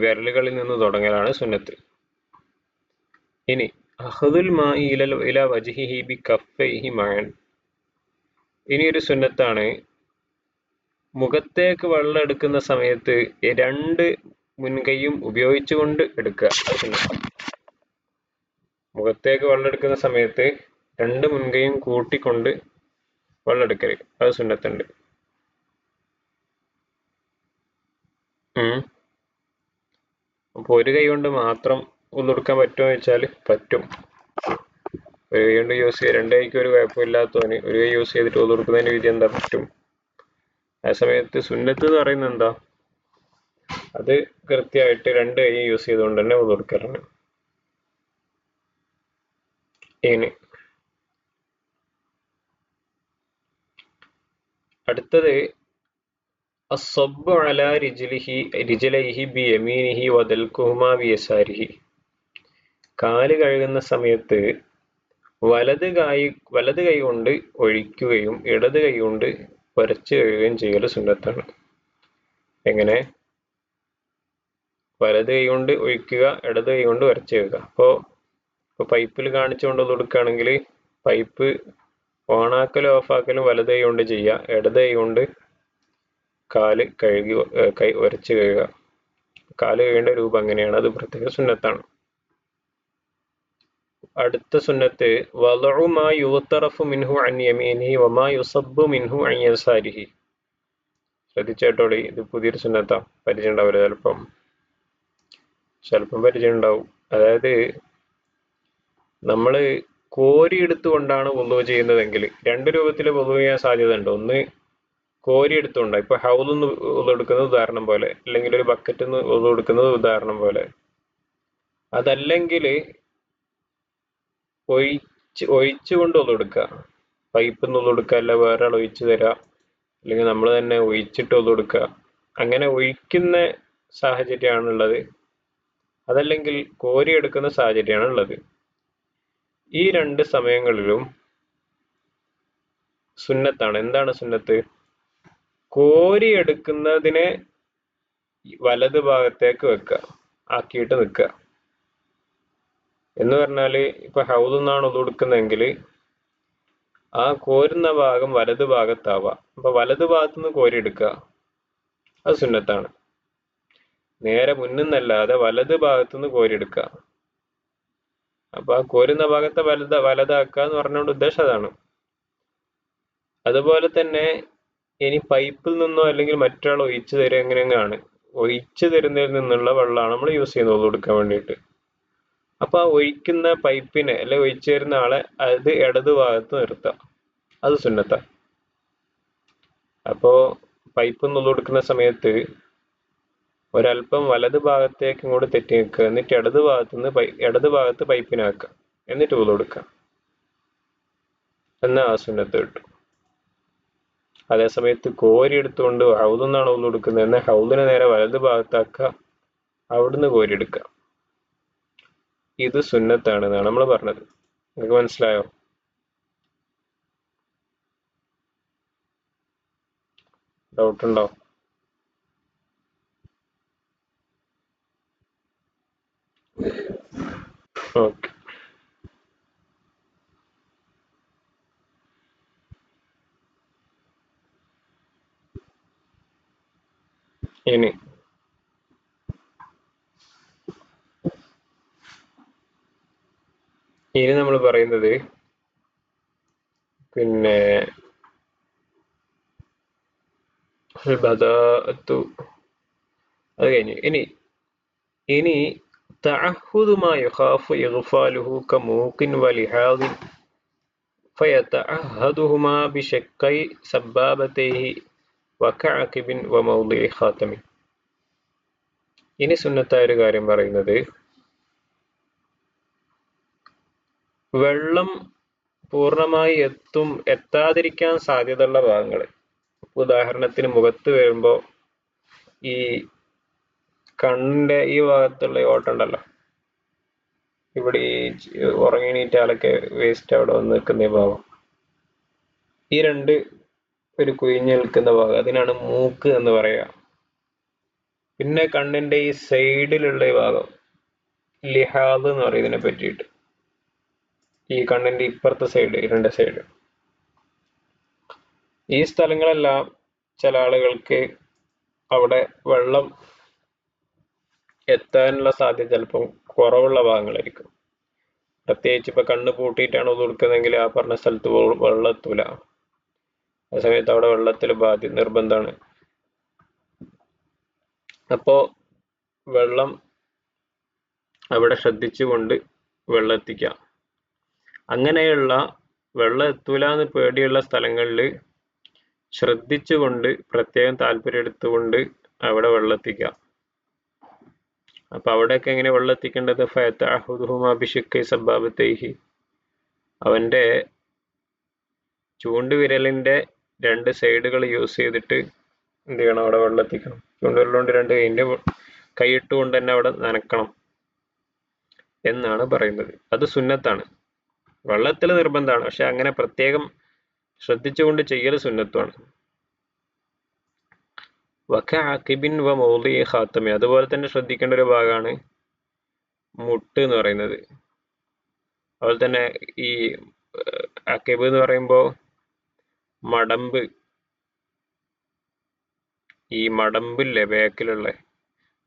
വിരലുകളിൽ നിന്ന് തുടങ്ങലാണ് സുന്നത്ത്. ഇനി അഖ്ദുൽ മാഇ ഇലാ വജ്ഹിഹി ബി കഫൈഹി മഅൻ, ഇനി ഒരു സുന്നത്താണ് മുഖത്തേക്ക് വെള്ളം എടുക്കുന്ന സമയത്ത് രണ്ട് മുൻകൈയും ഉപയോഗിച്ചുകൊണ്ട് എടുക്കുക. മുഖത്തേക്ക് വെള്ളം എടുക്കുന്ന സമയത്ത് രണ്ട് മുൻകൈയും കൂട്ടിക്കൊണ്ട് വെള്ളം എടുക്കൽ, അത് സുന്നത്തുണ്ട്. അപ്പൊ ഒരു കൈ കൊണ്ട് മാത്രം ഉള്ളെടുക്കാൻ പറ്റുമോ വെച്ചാൽ പറ്റും. ഒരു കൈ കൊണ്ട് യൂസ് ചെയ്യുക, രണ്ട് കൈക്ക് ഒരു കുഴപ്പമില്ലാത്തവന് ഒരു കൈ യൂസ് ചെയ്തിട്ട് ഉള്ളെടുക്കുന്നതിന്റെ വിധി എന്താ, പറ്റും. ആ സമയത്ത് സുന്നത്ത് എന്ന് പറയുന്നത് എന്താ, അത് കൃത്യമായിട്ട് രണ്ട് കൈ യൂസ് ചെയ്തുകൊണ്ട് തന്നെ ഉള്ളെടുക്കലാണ്. ഇനി അടുത്തത് അസ്സബ്ബു അലാ റിജ്ലൈഹി ബിയമീനിഹി വദൽകുഹുമാ ബിയസാരിഹി, കാല് കഴുകുന്ന സമയത്ത് വലത് കൈ കൊണ്ട് ഒഴിക്കുകയും ഇടത് കൈ കൊണ്ട് ഉരച്ച് കഴുകുകയും ചെയ്യൽ സുന്നത്താണ്. എങ്ങനെ? വലത് കൈ കൊണ്ട് ഒഴിക്കുക, ഇടത് കൈ കൊണ്ട് ഉരച്ച് കഴുകുക. ഇപ്പോൾ പൈപ്പിൽ കാണിച്ചുകൊണ്ട് കൊടുക്കുകയാണെങ്കിൽ പൈപ്പ് ഓണാക്കലും ഓഫാക്കലും വലത് കൈ കൊണ്ട് ചെയ്യുക, ഇടത് കൈ കൊണ്ട് കാല് ഉരച്ച് കഴുകുക. കാല് കഴുകേണ്ട രൂപം അങ്ങനെയാണ്, അത് പ്രത്യേക സുന്നത്താണ്. അടുത്ത സുന്നത്ത് വദഉ മാ യുഗ്തറഫു മിൻഹു അൻ യമീനിഹി വമാ യുസബ്ബു മിൻഹു അൻ യസാരിഹി. ശ്രദ്ധിച്ചേട്ടോളി, ഇത് പുതിയൊരു സുന്നത്താ, പരിചയം ഉണ്ടാവില്ല ചിലപ്പം പരിചയം ഉണ്ടാവും. അതായത് നമ്മള് കോരി എടുത്തുകൊണ്ടാണ് വുളു ചെയ്യുന്നതെങ്കിൽ രണ്ട് രൂപത്തിൽ വുളു ചെയ്യാൻ സാധ്യത ഉണ്ട്. ഒന്ന് കോരി എടുത്തുകൊണ്ട്, ഇപ്പൊ ഹൗദിന്ന് വുളു എടുക്കുന്നത് ഉദാഹരണം പോലെ, അല്ലെങ്കിൽ ഒരു ബക്കറ്റിൽ നിന്ന് വുളു എടുക്കുന്നത് ഉദാഹരണം പോലെ. അതല്ലെങ്കിൽ ഒഴിച്ചുകൊണ്ട് വുളു എടുക്കുക, പൈപ്പിൽ നിന്ന് വുളു എടുക്കുക, അല്ല വേറെ ആൾ ഒഴിച്ചു തരാം, അല്ലെങ്കിൽ നമ്മൾ തന്നെ ഒഴിച്ചിട്ട് വുളു എടുക്കുക. അങ്ങനെ ഒഴിക്കുന്ന സാഹചര്യമാണുള്ളത്, അതല്ലെങ്കിൽ കോരി എടുക്കുന്ന സാഹചര്യമാണുള്ളത്. ഈ രണ്ട് സമയങ്ങളിലും സുന്നത്താണ്. എന്താണ് സുന്നത്ത്? കോരി എടുക്കുന്നതിനെ വലത് ഭാഗത്തേക്ക് ആക്കിയിട്ട് നിൽക്കുക. എന്ന് പറഞ്ഞാല് ഇപ്പൊ ഹൗദിന്നാണ് വുളു എടുക്കുന്നതെങ്കിൽ ആ കോരുന്ന ഭാഗം വലത് ഭാഗത്താവുക. അപ്പൊ വലത് ഭാഗത്തുനിന്ന് കോരി എടുക്കുക, അത് സുന്നത്താണ്. നേരെ മുന്നിന്നല്ലാതെ വലത് ഭാഗത്തുനിന്ന് കോരി എടുക്കുക. അപ്പൊ ആ കോരുന്ന ഭാഗത്തെ വലതാക്കുക എന്ന് പറഞ്ഞുകൊണ്ട് ഉദ്ദേശം അതാണ്. അതുപോലെ തന്നെ ഇനി പൈപ്പിൽ നിന്നോ അല്ലെങ്കിൽ മറ്റൊരാൾ ഒഴിച്ചു തരിക, എങ്ങനെയാണ് ഒഴിച്ചു തരുന്നതിൽ നിന്നുള്ള വെള്ളമാണ് നമ്മൾ യൂസ് ചെയ്യുന്നത് വുളു എടുക്കാൻ വേണ്ടിയിട്ട്. അപ്പൊ ആ ഒഴിക്കുന്ന പൈപ്പിനെ അല്ലെ ഒഴിച്ചു തരുന്ന ആളെ അത് ഇടത് ഭാഗത്ത് നിർത്താം, അത് സുന്നത്താ. അപ്പോ പൈപ്പിൽ നിന്ന് വുളു എടുക്കുന്ന സമയത്ത് ഒരല്പം വലത് ഭാഗത്തേക്ക് ഇങ്ങോട്ട് തെറ്റി നിൽക്കുക, എന്നിട്ട് ഇടത് ഭാഗത്ത് പൈപ്പിനാക്കുക, എന്നിട്ട് വുളു എടുക്കുക. എന്നാൽ ആ സുന്നത്ത് കിട്ടും. അതേസമയത്ത് കോരി എടുത്തുകൊണ്ട് ഹൗദിന്നാണ് വുളു എടുക്കുന്നത് എന്നാൽ ഹൗദിനെ നേരെ വലത് ഭാഗത്താക്കുക, അവിടുന്ന് കോരി എടുക്കുക. ഇത് സുന്നത്താണ് എന്നാണ് നമ്മൾ പറഞ്ഞത്. നിങ്ങൾക്ക് മനസ്സിലായോ? ഡൗട്ട് ഉണ്ടോ? ഓക്കെ. ഇനി നമ്മൾ പറയുന്നത് പിന്നെ ബദഅതു അത് കഴിഞ്ഞു. ഇനി തഅഹുദു മാ യുഖാഫു ഇഗ്ഫാലുഹു കമൂഖിൻ വലിഹാദിൻ ഫയതഅഹദുഹുമാ ബിശക്കൈ സബ്ബാബതൈഹി വകഅഖിബിൻ വമൗദിഇ ഖാതമിൻ. ഇനി സുന്നത്തായ ഒരു കാര്യം പറയുന്നത്, വെള്ളം പൂർണ്ണമായി എത്താതിരിക്കാൻ സാധ്യതയുള്ള ഭാഗങ്ങൾ, ഉദാഹരണത്തിന് മുഖത്ത് വരുമ്പോൾ ഈ കണ്ണിന്റെ ഈ ഭാഗത്തുള്ള ഓട്ടമുണ്ടല്ലോ, ഇവിടെ ഈ ഉറങ്ങിണീറ്റാലൊക്കെ വേസ്റ്റ് അവിടെ വന്ന് നിൽക്കുന്ന ഈ ഭാഗം, ഈ രണ്ട് ഒരു കുഴിഞ്ഞു നിൽക്കുന്ന ഭാഗം, അതിനാണ് മൂക്ക് എന്ന് പറയുക. പിന്നെ കണ്ണിന്റെ ഈ സൈഡിലുള്ള ഈ ഭാഗം ലിഹാദ് എന്ന് പറയും ഇതിനെ പറ്റിയിട്ട്. ഈ കണ്ണിന്റെ ഇപ്പുറത്തെ സൈഡ്, രണ്ട് സൈഡ്, ഈ സ്ഥലങ്ങളെല്ലാം ചില ആളുകൾക്ക് അവിടെ വെള്ളം എത്താനുള്ള സാധ്യത ചിലപ്പം കുറവുള്ള ഭാഗങ്ങളായിരിക്കും. പ്രത്യേകിച്ച് ഇപ്പൊ കണ്ണ് പൂട്ടിയിട്ടാണ് ഒതു കൊടുക്കുന്നതെങ്കിൽ ആ പറഞ്ഞ സ്ഥലത്ത് വെള്ളം എത്തൂല. ആ സമയത്ത് അവിടെ വെള്ളത്തിൽ നിർബന്ധമാണ്. അപ്പോ വെള്ളം അവിടെ ശ്രദ്ധിച്ചുകൊണ്ട് വെള്ളം എത്തിക്കാം. അങ്ങനെയുള്ള വെള്ളം എത്തൂല എന്ന് പേടിയുള്ള സ്ഥലങ്ങളിൽ ശ്രദ്ധിച്ചുകൊണ്ട് പ്രത്യേകം താല്പര്യം എടുത്തുകൊണ്ട് അവിടെ വെള്ളം എത്തിക്കാം. അപ്പൊ അവിടെയൊക്കെ എങ്ങനെ വെള്ളം എത്തിക്കേണ്ടത്? ഫയതഅഹുദുഹുമാ ബിശിഖ്ഖി സബ്ബാബതൈഹി, അവന്റെ ചൂണ്ടുവിരലിന്റെ രണ്ട് സൈഡുകൾ യൂസ് ചെയ്തിട്ട് എന്ത് ചെയ്യണം? അവിടെ വെള്ളം എത്തിക്കണം. ചൂണ്ടുവിരലുകൊണ്ട് രണ്ട് കൈയിട്ടുകൊണ്ട് തന്നെ അവിടെ നനക്കണം എന്നാണ് പറയുന്നത്. അത് സുന്നത്താണ്. വെള്ളത്തിൽ നിർബന്ധമാണ്, പക്ഷെ അങ്ങനെ പ്രത്യേകം ശ്രദ്ധിച്ചുകൊണ്ട് ചെയ്യൽ സുന്നത്താണ്. വകഅഖിബിൻ വമൗദിഇ ഖാതമി, അതുപോലെ തന്നെ ശ്രദ്ധിക്കേണ്ട ഒരു ഭാഗമാണ് മുട്ട് എന്ന് പറയുന്നത്. അതുപോലെ തന്നെ ഈ അഖിബ് എന്ന് പറയുമ്പോൾ മടമ്പ്, ഈ മടമ്പില്ലേ ബാക്കിലുള്ള,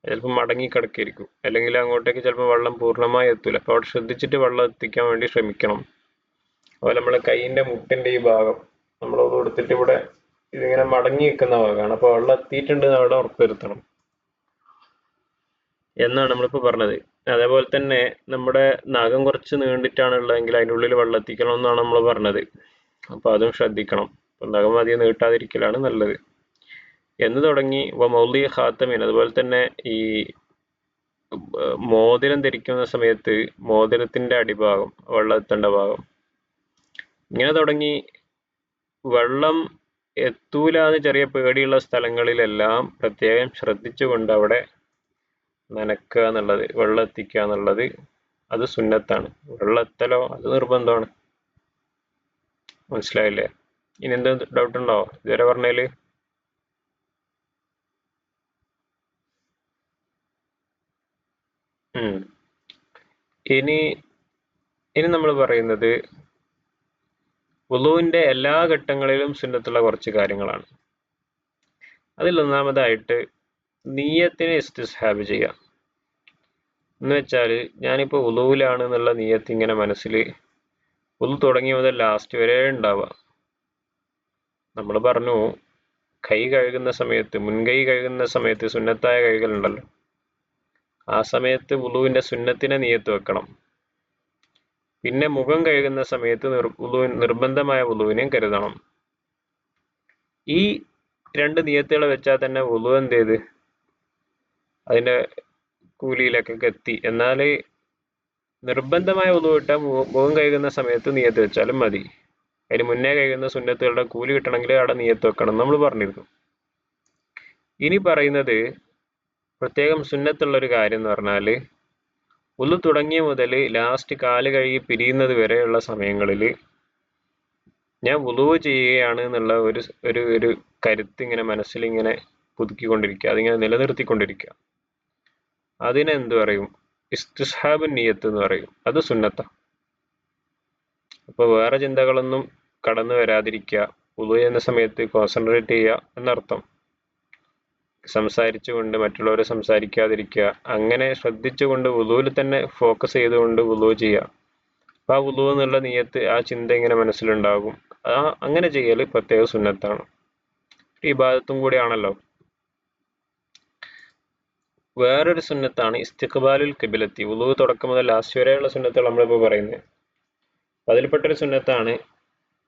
ചിലപ്പോൾ മടങ്ങി കിടക്കായിരിക്കും, അല്ലെങ്കിൽ അങ്ങോട്ടേക്ക് ചിലപ്പോൾ വെള്ളം പൂർണ്ണമായി എത്തൂല. അപ്പോൾ അവിടെ ശ്രദ്ധിച്ചിട്ട് വെള്ളം എത്തിക്കാൻ വേണ്ടി ശ്രമിക്കണം. അതുപോലെ നമ്മളെ കൈയിന്റെ മുട്ടിന്റെ ഈ ഭാഗം നമ്മൾ കൊടുത്തിട്ട് ഇവിടെ ഇതിങ്ങനെ മടങ്ങി നിൽക്കുന്ന ഭാഗമാണ്. അപ്പോൾ വെള്ളം എത്തിയിട്ടുണ്ട് അവിടെ ഉറപ്പുവരുത്തണം എന്നാണ് നമ്മളിപ്പോൾ പറഞ്ഞത്. അതേപോലെ തന്നെ നമ്മുടെ നഖം കുറച്ച് നീണ്ടിട്ടാണുള്ളതെങ്കിൽ അതിൻ്റെ ഉള്ളിൽ വെള്ളം എത്തിക്കണം എന്നാണ് നമ്മൾ പറഞ്ഞത്. അപ്പോൾ അതും ശ്രദ്ധിക്കണം. നഖം അധികം നീട്ടാതിരിക്കലാണ് നല്ലത് എന്ന് തുടങ്ങി. മൗദിഇ ഖാതമിൻ, അതുപോലെ തന്നെ ഈ മോതിരം ധരിക്കുന്ന സമയത്ത് മോതിരത്തിന്റെ അടിഭാഗം വെള്ളം എത്തേണ്ട ഭാഗം, ഇങ്ങനെ തുടങ്ങി വെള്ളം എത്തൂല എന്ന് ചെറിയ പേടിയുള്ള സ്ഥലങ്ങളിലെല്ലാം പ്രത്യേകം ശ്രദ്ധിച്ചുകൊണ്ട് അവിടെ നനക്കുക എന്നുള്ളത്, വെള്ളം എത്തിക്കുക എന്നുള്ളത് അത് സുന്നത്താണ്. വെള്ളം എത്തലോ അത് നിർബന്ധമാണ്. മനസ്സിലായില്ലേ? ഇനി എന്ത് ഡൗട്ട് ഉണ്ടോ ഇതുവരെ പറഞ്ഞതില്? ഇനി നമ്മൾ പറയുന്നത് വുളുവിന്റെ എല്ലാ ഘട്ടങ്ങളിലും സുന്നത്തുള്ള കുറച്ച് കാര്യങ്ങളാണ്. അതിൽ ഒന്നാമതായിട്ട് നിയ്യത്തിനെ ഇസ്തിസ്ഹാബ് ചെയ്യാം. എന്ന് വെച്ചാൽ ഞാനിപ്പോൾ വുളുവിലാണ് എന്നുള്ള നിയ്യത്ത് ഇങ്ങനെ മനസ്സിൽ വുളു തുടങ്ങിയ മുതൽ ലാസ്റ്റ് വരെ ഉണ്ടാവുക. നമ്മൾ പറഞ്ഞു കൈ കഴുകുന്ന സമയത്ത്, മുൻകൈ കഴുകുന്ന സമയത്ത് സുന്നത്തായ കൈകളുണ്ടല്ലോ, ആ സമയത്ത് വുളുവിന്റെ സുന്നത്തിനെ നിയ്യത്ത് വെക്കണം. പിന്നെ മുഖം കഴുകുന്ന സമയത്ത് നിർബന്ധമായ വുളുവിനെയും കരുതണം. ഈ രണ്ട് നിയ്യത്തുകൾ വെച്ചാൽ തന്നെ വുളു എന്ത് ചെയ്ത് അതിന്റെ കൂലിയിലേക്കൊക്കെ എത്തി. എന്നാൽ നിർബന്ധമായ വുളു കിട്ടാൻ മുഖം കഴുകുന്ന സമയത്ത് നിയ്യത്ത് വെച്ചാലും മതി. അതിന് മുന്നേ കഴുകുന്ന സുന്നത്തുകളുടെ കൂലി കിട്ടണമെങ്കിൽ അവിടെ നിയ്യത്ത് വെക്കണം നമ്മൾ പറഞ്ഞിരുന്നു. ഇനി പറയുന്നത് പ്രത്യേകം സുന്നത്തുള്ള ഒരു കാര്യം എന്ന് പറഞ്ഞാൽ വുളു തുടങ്ങിയ മുതൽ ലാസ്റ്റ് കാല് കഴുകി പിരിയുന്നത് വരെയുള്ള സമയങ്ങളിൽ ഞാൻ വുളു ചെയ്യുകയാണ് എന്നുള്ള ഒരു കരുത്ത് ഇങ്ങനെ മനസ്സിലിങ്ങനെ പുതുക്കിക്കൊണ്ടിരിക്കുക, അതിങ്ങനെ നിലനിർത്തിക്കൊണ്ടിരിക്കുക. അതിനെന്ത് പറയും? ഇസ്തിസ്ഹാബ് നിയ്യത്ത് എന്ന് പറയും. അത് സുന്നത്താ. അപ്പോൾ വേറെ ചിന്തകളൊന്നും കടന്നു വരാതിരിക്കുക, വുളു ചെയ്യുന്ന സമയത്ത് കോൺസെൻട്രേറ്റ് ചെയ്യുക എന്നർത്ഥം. സംസാരിച്ചുകൊണ്ട് മറ്റുള്ളവരെ സംസാരിക്കാതിരിക്കുക, അങ്ങനെ ശ്രദ്ധിച്ചുകൊണ്ട് വുളുവിൽ തന്നെ ഫോക്കസ് ചെയ്തുകൊണ്ട് വുളു ചെയ്യുക. അപ്പോൾ ആ വുളു എന്നുള്ള നിയത്ത്, ആ ചിന്ത ഇങ്ങനെ മനസ്സിലുണ്ടാകും. അങ്ങനെ ചെയ്യൽ പ്രത്യേക സുന്നത്താണ്, ഇബാദത്തും കൂടിയാണല്ലോ. വേറൊരു സുന്നത്താണ് ഇസ്തിഖ്ബാലുൽ ഖിബ്ലത്തി. വുളു തുടക്കം മുതൽ ലാസ്റ്റ് വരെയുള്ള സുന്നത്തുകൾ നമ്മളിപ്പോൾ പറയുന്നത്. അതിൽപ്പെട്ടൊരു സുന്നത്താണ്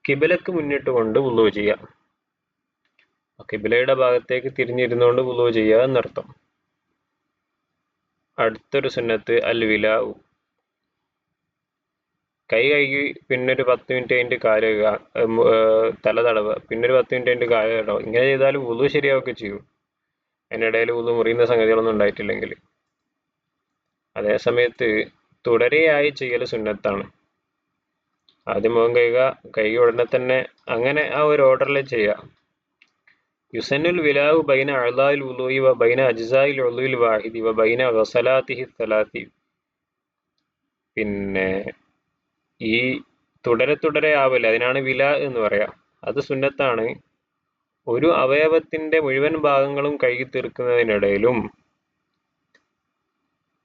കിബിലക്ക് മുന്നിട്ട് കൊണ്ട് വുളു ചെയ്യുക. കിബിലയുടെ ഭാഗത്തേക്ക് തിരിഞ്ഞിരുന്നുകൊണ്ട് വുളു ചെയ്യുക എന്നർത്ഥം. അടുത്തൊരു സുന്നത്ത് അൽ വിലാഉ. കൈ കഴുകി പിന്നൊരു 10 മിനിറ്റ് കഴിഞ്ഞിട്ട് കാല് കഴുകുക, തല തടവുക, പിന്നൊരു 10 മിനിറ്റ് കഴിഞ്ഞിട്ട് കാല് തടവുക. ഇങ്ങനെ ചെയ്താൽ വുളു ശരിയാവുകയൊക്കെ ചെയ്യും, അതിനിടയിൽ വുളു മുറിയുന്ന സംഗതികളൊന്നും ഉണ്ടായിട്ടില്ലെങ്കിൽ. അതേസമയത്ത് തുടരെയായി ചെയ്യൽ സുന്നത്താണ്. ആദ്യം മുഖം കഴുകുക, കഴുകി ഉടനെ തന്നെ, അങ്ങനെ ആ ഒരു ഓർഡറിൽ ചെയ്യുക. യുസന്നുൽ വിലാഉ ബൈന അഅ്ളാഇൽ വുളൂഇ വ ബൈന അജ്സാഇൽ ഉളൂഇൽ വാഹിദി വ ബൈന ഗസലാത്തിഹി സലാത്തി. പിന്നെ ഈ തുടരെ ആവല്, അതിനാണ് വില എന്ന് പറയാം. അത് സുന്നത്താണ്. ഒരു അവയവത്തിന്റെ മുഴുവൻ ഭാഗങ്ങളും കഴുകി തീർക്കുന്നതിനിടയിലും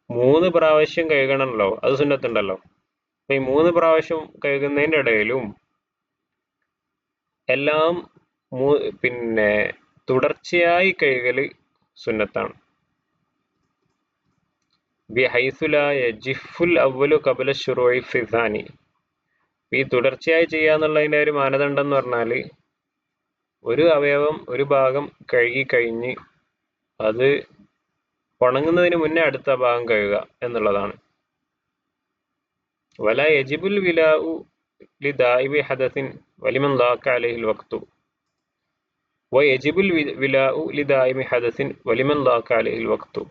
3 പ്രാവശ്യം കഴുകണമല്ലോ, അത് സുന്നത്തുണ്ടല്ലോ. അപ്പൊ ഈ 3 പ്രാവശ്യം കഴുകുന്നതിന്റെ ഇടയിലും എല്ലാം പിന്നെ തുടർച്ചയായി കഴുകല് സുന്നത്താണ്. ബിഹൈസു ലാ യജിഫുൽ അവ്വലു ഖബ്ല ശുറൂഇ ഫി സാനി. ഈ തുടർച്ചയായി ചെയ്യാന്നുള്ളതിന്റെ ഒരു മാനദണ്ഡം എന്ന് പറഞ്ഞാൽ, ഒരു അവയവം ഒരു ഭാഗം കഴുകി കഴിഞ്ഞ് അത് ഉണങ്ങുന്നതിന് മുന്നേ അടുത്ത ഭാഗം കഴുകുക എന്നുള്ളതാണ്. വല യജിബുൽ വിലാഉ ലിദാഇബി ഹദസിൻ വലിമൻ ലാഖ അലൈഹിൽ വഖ്തു വ യജിബുൽ വിലാഉ ലിദാഇബി ഹദസിൻ വലിമൻ ലാഖ അലൈഹിൽ വഖ്തു.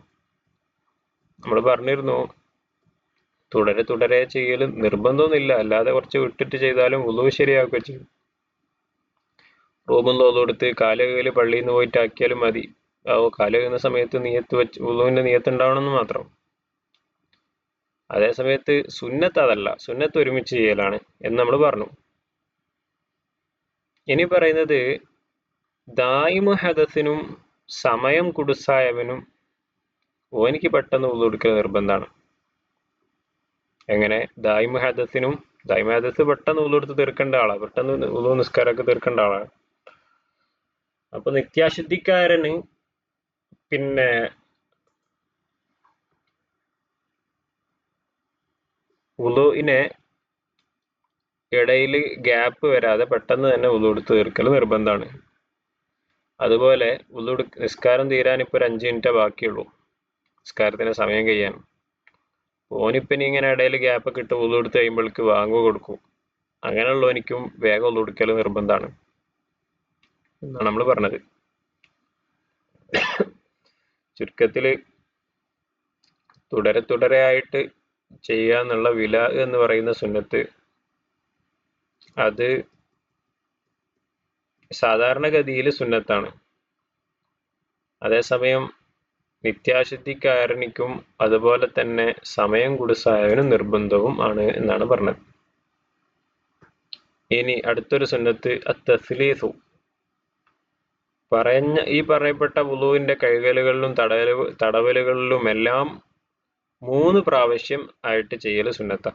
നമ്മൾ പറഞ്ഞിരുന്നു, തുടരെ ചെയ്യൽ നിർബന്ധമൊന്നുമില്ല, അല്ലാതെ കുറച്ച് വിട്ടിട്ട് ചെയ്താലും വുളു ശരിയാക്കുകയും ചെയ്യും. റൂമിൽ നിന്ന് കൊടുത്ത് കാലുകയിൽ പള്ളിയിൽ നിന്ന് പോയിട്ട് ആക്കിയാലും മതി. കാല് കഴുകുന്ന സമയത്ത് നിയത്ത് വെച്ച് വുളുവിന്റെ നിയത്ത് ഉണ്ടാവണമെന്ന് മാത്രം. അതേസമയത്ത് സുന്നത്ത് അതല്ല, സുന്നത്ത് ഒരുമിച്ച് ചെയ്യലാണ് എന്ന് നമ്മൾ പറഞ്ഞു. ഇനി പറയുന്നത് ദായിമു ഹദസിനും സമയം കുടുസായവനും ഓനിക്ക് പെട്ടെന്ന് വുളു എടുക്കൽ നിർബന്ധമാണ്. എങ്ങനെ? ദായിമു ഹദസ് പെട്ടെന്ന് വുളു എടുത്ത് തീർക്കേണ്ട ആളാണ്, പെട്ടെന്ന് വുളു നിസ്കാരമൊക്കെ തീർക്കേണ്ട ആളാണ്. അപ്പൊ നിത്യാശുദ്ധിക്കാരന് പിന്നെ വുളുവിനെ ഇടയിൽ ഗ്യാപ്പ് വരാതെ പെട്ടെന്ന് തന്നെ വുളു എടുത്ത് തീർക്കൽ നിർബന്ധമാണ്. അതുപോലെ നിസ്കാരം തീരാൻ ഇപ്പോൾ ഒരു 5 മിനിറ്റേ ബാക്കിയുള്ളൂ, നിസ്കാരത്തിന് സമയം കഴിയാൻ. ഓനിപ്പിനി ഇങ്ങനെ ഇടയിൽ ഗ്യാപ്പൊക്കെ ഇട്ട് വുളു എടുത്ത് കഴിയുമ്പോഴേക്ക് വാങ്ങു കൊടുക്കും. അങ്ങനെയുള്ളവനിക്കും വേഗം വുളു എടുക്കൽ നിർബന്ധമാണ് എന്നാണ് നമ്മൾ പറഞ്ഞത്. ചുരുക്കത്തില് തുടരെയായിട്ട് ചെയ്യാന്നുള്ള വില എന്ന് പറയുന്ന സുന്നത്ത്, അത് സാധാരണഗതിയിൽ സുന്നത്താണ്. അതേസമയം നിത്യാശുദ്ധിക്കാരനിക്കും അതുപോലെ തന്നെ സമയം കുടുസായവനും നിർബന്ധവും ആണ് എന്നാണ് പറഞ്ഞത്. ഇനി അടുത്തൊരു സുന്നത്ത് അത്തസ്ലീസു. ഈ പറയപ്പെട്ട വുളുവിന്റെ കഴുകലുകളിലും തടവലുകളിലും എല്ലാം 3 പ്രാവശ്യം ആയിട്ട് ചെയ്യൽ സുന്നത്ത.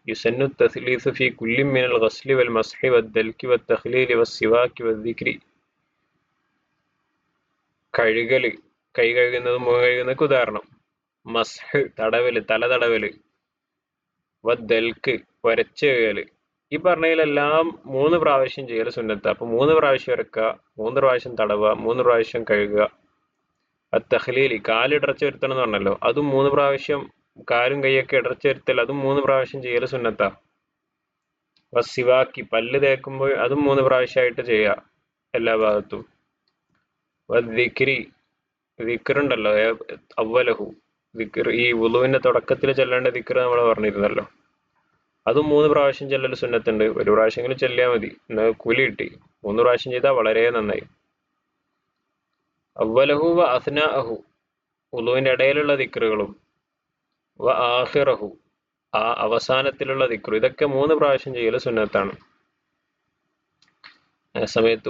യുസന്നു തസ്ലീസു ഫി കുല്ലി മിനൽ ഗസ്ലി വൽ മസ്ഹി വദ്ദൽകി വത്തഖ്ലീലി വസ്സിവാക്കി വദ്ദിക്രി. കൈ കഴുകുന്നതും മുഖം കഴുകുന്നതൊക്കെ ഉദാഹരണം. മസ്ഹ് തടവല്, തല തടവല്. വദ്ദൽക്ക് വരച്ച് കഴുകല്. ഈ പറഞ്ഞതിലെല്ലാം 3 പ്രാവശ്യം ചെയ്യൽ സുന്നത്ത. അപ്പൊ 3 പ്രാവശ്യം ഇറക്കുക, 3 പ്രാവശ്യം തടവുക, 3 പ്രാവശ്യം കഴുകുക. തഖ്ലീലി കാല് ഇടർച്ച വരുത്തണം എന്ന് പറഞ്ഞല്ലോ, അതും 3 പ്രാവശ്യം. കാലും കൈയൊക്കെ ഇടർച്ച വരുത്തൽ, അതും 3 പ്രാവശ്യം ചെയ്യൽ സുന്നത്ത. വസ്സിവാക്കി പല്ല് തേക്കുമ്പോൾ അതും 3 പ്രാവശ്യമായിട്ട് ചെയ്യുക എല്ലാ ഭാഗത്തും. ദിക്റുണ്ടല്ലോ അവ്വലഹു, ദിക്ർ ഈ വുളുവിന്റെ തുടക്കത്തിൽ ചെല്ലേണ്ട ദിക്ർ നമ്മൾ പറഞ്ഞിരുന്നല്ലോ, അതും 3 പ്രാവശ്യം ചെല്ലൽ സുന്നത്തുണ്ട്. ഒരു പ്രാവശ്യമെങ്കിലും ചെല്ലിയാൽ മതി, എന്നാൽ കൂലി കിട്ടി. 3 പ്രാവശ്യം ചെയ്താൽ വളരെ നന്നായി. അവ്വലഹു വ അസ്നാഅഹു, വുളുവിന്റെ ഇടയിലുള്ള ദിക്റുകളും, വ ആഖിറഹു, ആ അവസാനത്തിലുള്ള ദിക്ർ, ഇതൊക്കെ 3 പ്രാവശ്യം ചെയ്യൽ സുന്നത്താണ്. ആ സമയത്ത്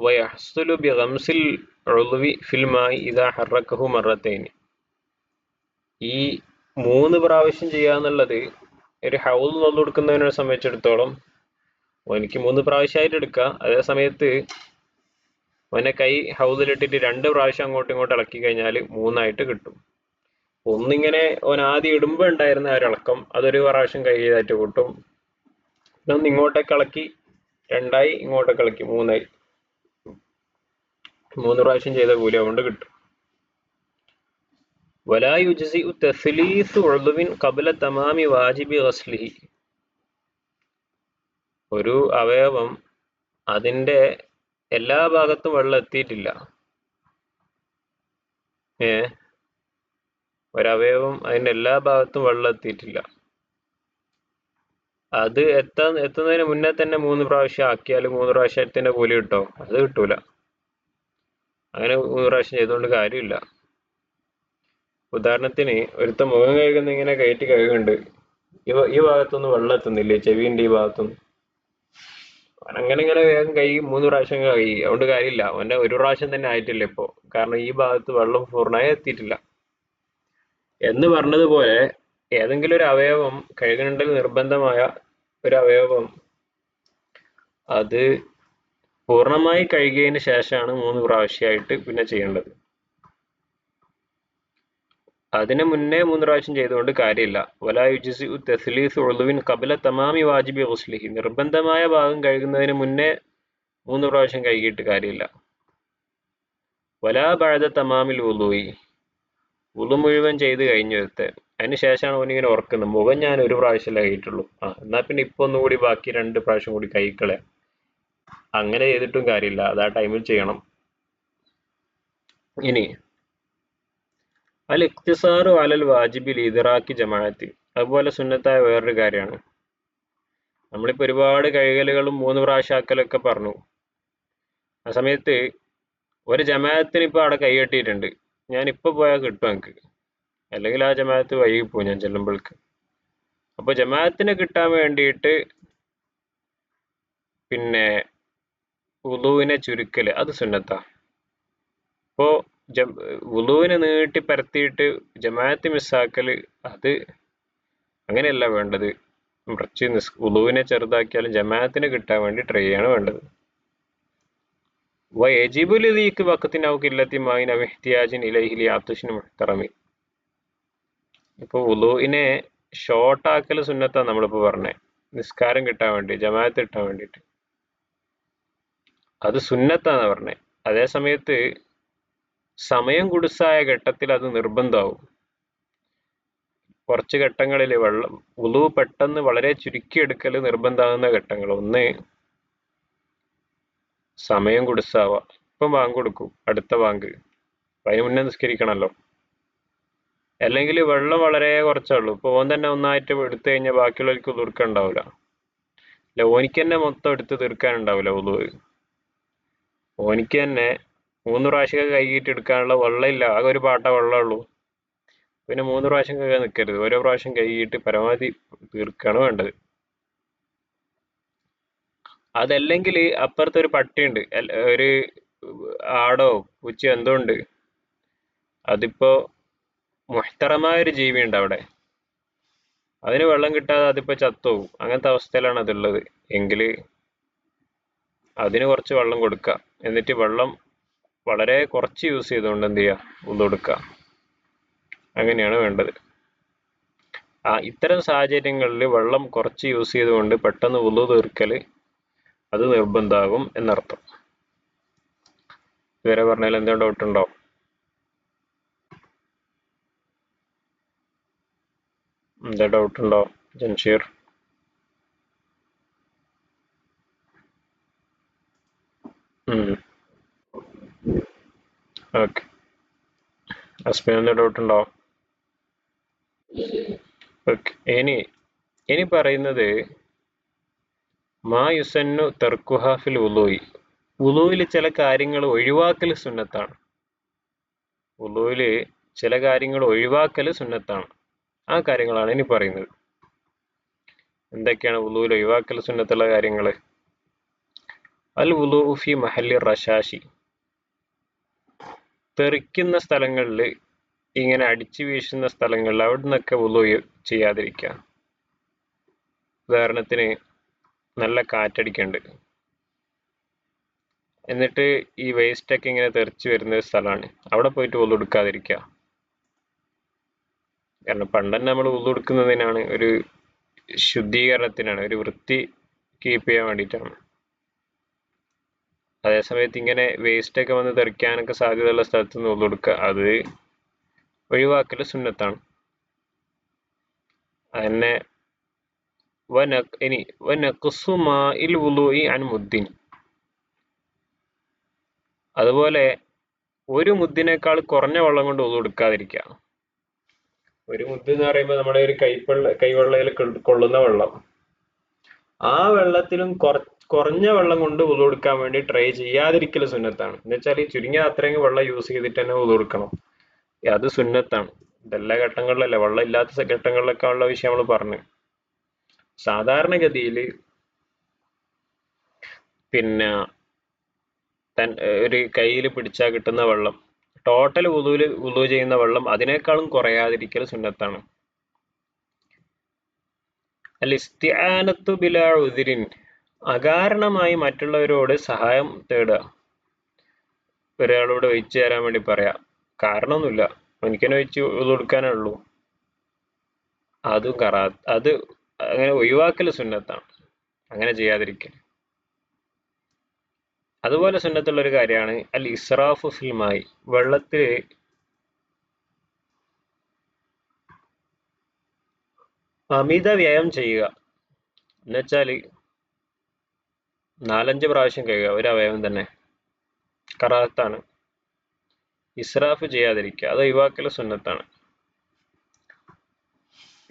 വയഹ്സുലു ബിഗംസിൽ ഉളുവി ഫിൽ മായി ഇദാ ഹറക്കഹു മറത്തൈനി. ഈ 3 പ്രാവശ്യം ചെയ്യാന്നുള്ളത് ഒരു ഹൗൽ വന്നു കൊടുക്കുന്നതിനെ സംബന്ധിച്ചിടത്തോളം എനിക്ക് 3 പ്രാവശ്യമായിട്ട് എടുക്കാം. അതേ സമയത്ത് അവനെ കൈ ഹൗദിലിട്ടിട്ട് 2 പ്രാവശ്യം അങ്ങോട്ടും ഇങ്ങോട്ടും ഇളക്കി കഴിഞ്ഞാൽ 3 കിട്ടും. ഒന്നിങ്ങനെ ഓൻ ആദ്യം ഇടുമ്പോ ഉണ്ടായിരുന്ന ആ ഒരു ഇളക്കം അതൊരു പ്രാവശ്യം കൈ ചെയ്തായിട്ട് കൂട്ടും. പിന്നെ ഒന്ന് ഇങ്ങോട്ടേക്ക് ഇളക്കി 2 ഇങ്ങോട്ടേക്ക് ഇളക്കി 3 പ്രാവശ്യം ചെയ്ത കൂലി അതുകൊണ്ട് കിട്ടും. വലാ യുജ്സിഉ തസ്ലീസു ഉളുവിൻ ഖബ്ല തമാമി വാജിബി ഗസ്ലിഹി. ഒരു അവയവം അതിന്റെ എല്ലാ ഭാഗത്തും വെള്ളം എത്തിയിട്ടില്ല. ഒരവയവം അതിന്റെ എല്ലാ ഭാഗത്തും വെള്ളം എത്തിയിട്ടില്ല. അത് എത്തുന്നതിന് മുന്നേ തന്നെ 3 പ്രാവശ്യം ആക്കിയാൽ 3 പ്രാവശ്യത്തിന്റെ കൂലി കിട്ടോ? അത് കിട്ടൂല. അങ്ങനെ 3 പ്രാവശ്യം ചെയ്തുകൊണ്ട് കാര്യമില്ല. ഉദാഹരണത്തിന് ഒരുത്ത മുഖം കഴുകുന്ന ഇങ്ങനെ കയറ്റി കഴുകുന്നുണ്ട്, ഈ ഭാഗത്തൊന്നും വെള്ളം എത്തുന്നില്ലേ, ചെവിന്റെ ഈ ഭാഗത്തൊന്നും. അങ്ങനെ ഇങ്ങനെ വേഗം കൈ 3 പ്രാവശ്യം കൈ, അതുകൊണ്ട് കാര്യമില്ല. അവന്റെ 1 പ്രാവശ്യം തന്നെ ആയിട്ടില്ല ഇപ്പോ, കാരണം ഈ ഭാഗത്ത് വെള്ളം പൂർണ്ണമായി എത്തിയിട്ടില്ല. എന്ന് പറഞ്ഞതുപോലെ ഏതെങ്കിലും ഒരു അവയവം കഴുകണമെങ്കിൽ നിർബന്ധമായ ഒരു അവയവം അത് പൂർണ്ണമായി കഴുകിയതിന് ശേഷമാണ് 3 പ്രാവശ്യമായിട്ട് പിന്നെ ചെയ്യേണ്ടത്. അതിന് മുന്നേ 3 പ്രാവശ്യം ചെയ്തുകൊണ്ട് കാര്യമില്ല. വലാ യുജ്സിഉ തസ്ലീസു ഉളുവിൻ ഖബ്ല തമാമി വാജിബി ഗുസ്ലിഹി. നിർബന്ധമായ ഭാഗം കഴുകുന്നതിന് മുന്നേ 3 പ്രാവശ്യം കഴുകിയിട്ട് കാര്യമില്ല. വലാ ബഅദ തമാമിൽ വുളൂഇ. വുളു മുഴുവൻ ചെയ്ത് കഴിഞ്ഞു ഒരുത്തൻ, അതിന് ശേഷമാണ് ഓനിങ്ങനെ ഓർക്കുന്നത് മുഖം ഞാൻ 1 പ്രാവശ്യം കഴുകിയിട്ടുള്ളൂ, എന്നാ പിന്നെ ഇപ്പൊ ഒന്നുകൂടി ബാക്കി 2 പ്രാവശ്യം കൂടി കഴുകിക്കളയാം. അങ്ങനെ ചെയ്തിട്ടും കാര്യമില്ല, അത് ആ ടൈമിൽ ചെയ്യണം. ഇനി അൽ ഇഖ്തിസാറു അലൽ വാജിബിൽ ഇദ്റാക്കി ജമാഅത്തി. അതുപോലെ സുന്നത്തായ വേറൊരു കാര്യമാണ്. നമ്മളിപ്പോ ഒരുപാട് കഴുകലുകളും 3 പ്രാവശ്യം ആക്കലൊക്കെ പറഞ്ഞു. ആ സമയത്ത് ഒരു ജമാഅത്തിന് ഇപ്പൊ അവിടെ കൈകെട്ടിയിട്ടുണ്ട്, ഞാനിപ്പോ പോയാൽ കിട്ടും എനിക്ക്, അല്ലെങ്കിൽ ആ ജമാഅത്ത് വൈകിപ്പോവും ഞാൻ ചെല്ലുമ്പോൾക്ക്. അപ്പൊ ജമാഅത്തിന് കിട്ടാൻ വേണ്ടിയിട്ട് പിന്നെ വുളുവിനെ ചുരുക്കല് അത് സുന്നത്താ. ഇപ്പോ വുളുവിനെ നീട്ടി പരത്തിയിട്ട് ജമാഅത്ത് മിസ്സാക്കല് അത് അങ്ങനെയല്ല വേണ്ടത്. കുറച്ച് വുളുവിനെ ചെറുതാക്കിയാലും ജമാഅത്തിന് കിട്ടാൻ വേണ്ടി ട്രൈ ചെയ്യാണ് വേണ്ടത്. വയജിബു ലിദീഖി വഖത്തിൻ ഔ ഖില്ലത്തി മാഇൻ ഔ ഇഹ്തിയാജിൻ ഇലൈഹി ലിഅത്ശിൻ മുഹ്തറമി. ഇപ്പൊ വുളുവിനെ ഷോർട്ട് ആക്കൽ സുന്നത്താ നമ്മളിപ്പോ പറഞ്ഞേ, നിസ്കാരം കിട്ടാൻ വേണ്ടി, ജമാഅത്ത് കിട്ടാൻ വേണ്ടിയിട്ട്. അത് സുന്നത്താന്ന് പറഞ്ഞേ. അതേ സമയത്ത് സമയം കുടുസായ ഘട്ടത്തിൽ അത് നിർബന്ധമാവും. കുറച്ച് ഘട്ടങ്ങളിൽ വുളു പെട്ടെന്ന് വളരെ ചുരുക്കിയെടുക്കൽ നിർബന്ധമാകുന്ന ഘട്ടങ്ങൾ. ഒന്ന്, സമയം കുടുസാവുക. ഇപ്പം ബാങ്ക് കൊടുക്കും, അടുത്ത ബാങ്ക്, അതിന് മുന്നേ നിസ്കരിക്കണമല്ലോ. അല്ലെങ്കിൽ വെള്ളം വളരെ കുറച്ചേ ഉള്ളൂ, ഇപ്പൊ ഓൻ തന്നെ ഒന്നായിട്ട് എടുത്തു കഴിഞ്ഞാൽ ബാക്കിയുള്ളവർക്ക് തീർക്കാനുണ്ടാവില്ല. അല്ല, ഓനിക്ക് തന്നെ മൊത്തം എടുത്ത് തീർക്കാനുണ്ടാവില്ല വുളു. ഓനിക്ക് തന്നെ 3 പ്രാവശ്യമൊക്കെ കഴുകിയിട്ട് എടുക്കാനുള്ള വെള്ളം ഇല്ല, ആകെ ഒരു പാട്ട വെള്ളമുള്ളൂ. പിന്നെ 3 പ്രാവശ്യം കഴുകാൻ നിൽക്കരുത്, ഓരോ പ്രാവശ്യം കഴുകിയിട്ട് പരമാവധി തീർക്കുകയാണ് വേണ്ടത്. അതല്ലെങ്കിൽ അപ്പുറത്തെ ഒരു പട്ടിയുണ്ട്, ഒരു ആടോ പൂച്ചയോ എന്തോ ഉണ്ട്, അതിപ്പോ മുഹ്തറമായ ഒരു ജീവിയുണ്ട് അവിടെ, അതിന് വെള്ളം കിട്ടാതെ അതിപ്പോ ചത്തുപോകും. അങ്ങനത്തെ അവസ്ഥയിലാണ് അതുള്ളത് എങ്കിൽ അതിന് കുറച്ച് വെള്ളം കൊടുക്കുക. എന്നിട്ട് വെള്ളം വളരെ കുറച്ച് യൂസ് ചെയ്തുകൊണ്ട് എന്ത് ചെയ്യുക, വുളു എടുക്കുക. അങ്ങനെയാണ് വേണ്ടത്. ഇത്തരം സാഹചര്യങ്ങളിൽ വെള്ളം കുറച്ച് യൂസ് ചെയ്തുകൊണ്ട് പെട്ടെന്ന് വുളു തീർക്കല് അത് നിർബന്ധമാകും എന്നർത്ഥം. ഇതുവരെ പറഞ്ഞാൽ എന്തെങ്കിലും ഡൗട്ട് ഉണ്ടോ? എന്താ ഡൗട്ട് ഉണ്ടോ ജംഷീർ? ഓക്കെ, അസ്മിൻ എന്താ ഡൗട്ട് ഉണ്ടോ? ഓക്കെ, ഇനി പറയുന്നത് മാ യുസന്നു തർക്കുഹ ഫിൽ വുളൂഇ. വുളൂയിൽ ചില കാര്യങ്ങൾ ഒഴിവാക്കൽ സുന്നത്താണ്. വുളൂയിൽ ചില കാര്യങ്ങൾ ഒഴിവാക്കൽ സുന്നത്താണ്. ആ കാര്യങ്ങളാണ് ഇനി പറയുന്നത്. എന്തൊക്കെയാണ് വുളൂയിൽ ഒഴിവാക്കൽ സുന്നത്തുള്ള കാര്യങ്ങൾ? അൽ വുളൂ ഫി മഹല്ലി റഷാഷി, തെറിക്കുന്ന സ്ഥലങ്ങളിൽ, ഇങ്ങനെ അടിച്ചു വീശുന്ന സ്ഥലങ്ങളിൽ അവിടെ നിന്നൊക്കെ വുളൂ ചെയ്യാതിരിക്കുക. ഉദാഹരണത്തിന് നല്ല കാറ്റടിക്കുന്നുണ്ട്, എന്നിട്ട് ഈ വേസ്റ്റ് ഒക്കെ ഇങ്ങനെ തെറിച്ച് വരുന്ന ഒരു സ്ഥലമാണ്, അവിടെ പോയിട്ട് വുളൂ എടുക്കാതിരിക്കുക. കാരണം പണ്ട് തന്നെ നമ്മൾ വുളൂ എടുക്കുന്നതിനാണ്, ഒരു ശുദ്ധീകരണത്തിനാണ്, ഒരു വൃത്തി കീപ്പ് ചെയ്യാൻ വേണ്ടിയിട്ടാണ്. അതേസമയത്ത് ഇങ്ങനെ വേസ്റ്റ് ഒക്കെ വന്ന് തെറിക്കാനൊക്കെ സാധ്യതയുള്ള സ്ഥലത്ത് നിന്ന് വുളൂ എടുക്കുക, അത് ഒഴിവാക്കൽ സുന്നത്താണ്. അതന്നെ ഇനി വനഖ്സു മാഇൽ വുളൂഇ അൻ മുദ്ദിൻ, അതുപോലെ ഒരു മുദ്ദിനേക്കാൾ കുറഞ്ഞ വെള്ളം കൊണ്ട് വുളൂ എടുക്കാതിരിക്കുക. ഒരു മുദ്ദ് എന്ന് പറയുമ്പോൾ നമ്മുടെ ഒരു കൈവെള്ളയിൽ കൊള്ളുന്ന വെള്ളം, ആ വെള്ളത്തിലും കുറഞ്ഞ വെള്ളം കൊണ്ട് വുളൂ എടുക്കാൻ വേണ്ടി ട്രൈ ചെയ്യാതിരിക്കൽ സുന്നത്താണ്. എന്ന് വെച്ചാൽ ഈ ചുരുങ്ങിയ അത്രയും വെള്ളം യൂസ് ചെയ്തിട്ട് തന്നെ വുളൂ എടുക്കണം, അത് സുന്നത്താണ്. ഇതെല്ലാ ഘട്ടങ്ങളിലല്ല, വെള്ളം ഇല്ലാത്ത ഘട്ടങ്ങളിലൊക്കെ ഉള്ള വിഷയം നമ്മൾ പറഞ്ഞു. സാധാരണഗതിയിൽ പിന്നെ ഒരു കയ്യിൽ പിടിച്ചാൽ കിട്ടുന്ന വെള്ളം, ടോട്ടൽ വുളൂ ചെയ്യുന്ന വെള്ളം അതിനേക്കാളും കുറയാതിരിക്കൽ സുന്നത്താണ്. അൽ ഇസ്തിആനത്തു ബിലാ ഉദ്രിൻ, അകാരണമായി മറ്റുള്ളവരോട് സഹായം തേടുക. ഒരാളോട് ഒഴിച്ചു തരാൻ വേണ്ടി പറയാം, കാരണമൊന്നുമില്ല, എനിക്കെന്നെ ഒഴിച്ച് വുളൂ എടുക്കാനേ ഉള്ളൂ, അതും അത് അങ്ങനെ ഒഴിവാക്കൽ സുന്നത്താണ്, അങ്ങനെ ചെയ്യാതിരിക്കൽ. അതുപോലെ സുന്നത്തുള്ള ഒരു കാര്യമാണ് അൽ ഇസ്റാഫു ഫിൽ മായി, വെള്ളത്തിൽ അമിത വ്യയം ചെയ്യുക. എന്നുവെച്ചാൽ 4-5 പ്രാവശ്യം കഴുകുക ഒരു അവയവം തന്നെ, കറാഹത്താണ്. ഇസ്രാഫ് ചെയ്യാതിരിക്കുക, അത് ഒഴിവാക്കൽ സുന്നത്താണ്.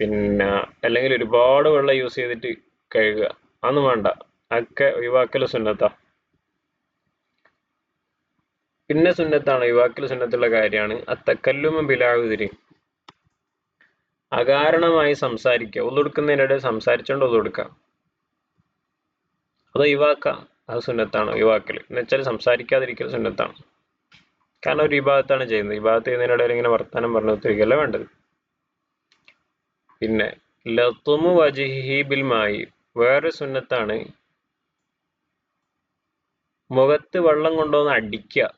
പിന്നെ അല്ലെങ്കിൽ ഒരുപാട് വെള്ളം യൂസ് ചെയ്തിട്ട് കഴുകുക, അതൊന്നും വേണ്ട, അതൊക്കെ ഒഴിവാക്കൽ സുന്നത്താ. പിന്നെ സുന്നത്താണ്, ഒഴിവാക്കൽ സുന്നത്തുള്ള കാര്യമാണ് അത്തക്കല്ലുമ ബിലാ ഉദ്രി, അകാരണമായി സംസാരിക്കുക. വുളൂ എടുക്കുന്നതിനിടെ സംസാരിച്ചോണ്ട് വുളൂ എടുക്കാം, അത് ഒഴിവാക്കാം, അത് സുന്നത്താണ് ഒഴിവാക്കൽ. എന്ന് വെച്ചാൽ സംസാരിക്കാതിരിക്കൽ സുന്നത്താണ്. കാരണം ഒരു വിഭാഗത്താണ് ചെയ്യുന്നത്, വിഭാഗത്ത് ചെയ്യുന്നതിനിടയിൽ ഇങ്ങനെ വർത്താനം പറഞ്ഞു ഒത്തിരിക്കല്ല വേണ്ടത്. പിന്നെ ലത്തുമു വജിഹി ബിൽ മായി, വേറെ സുന്നത്താണ് മുഖത്ത് വെള്ളം കൊണ്ടുവന്ന് അടിക്കുക.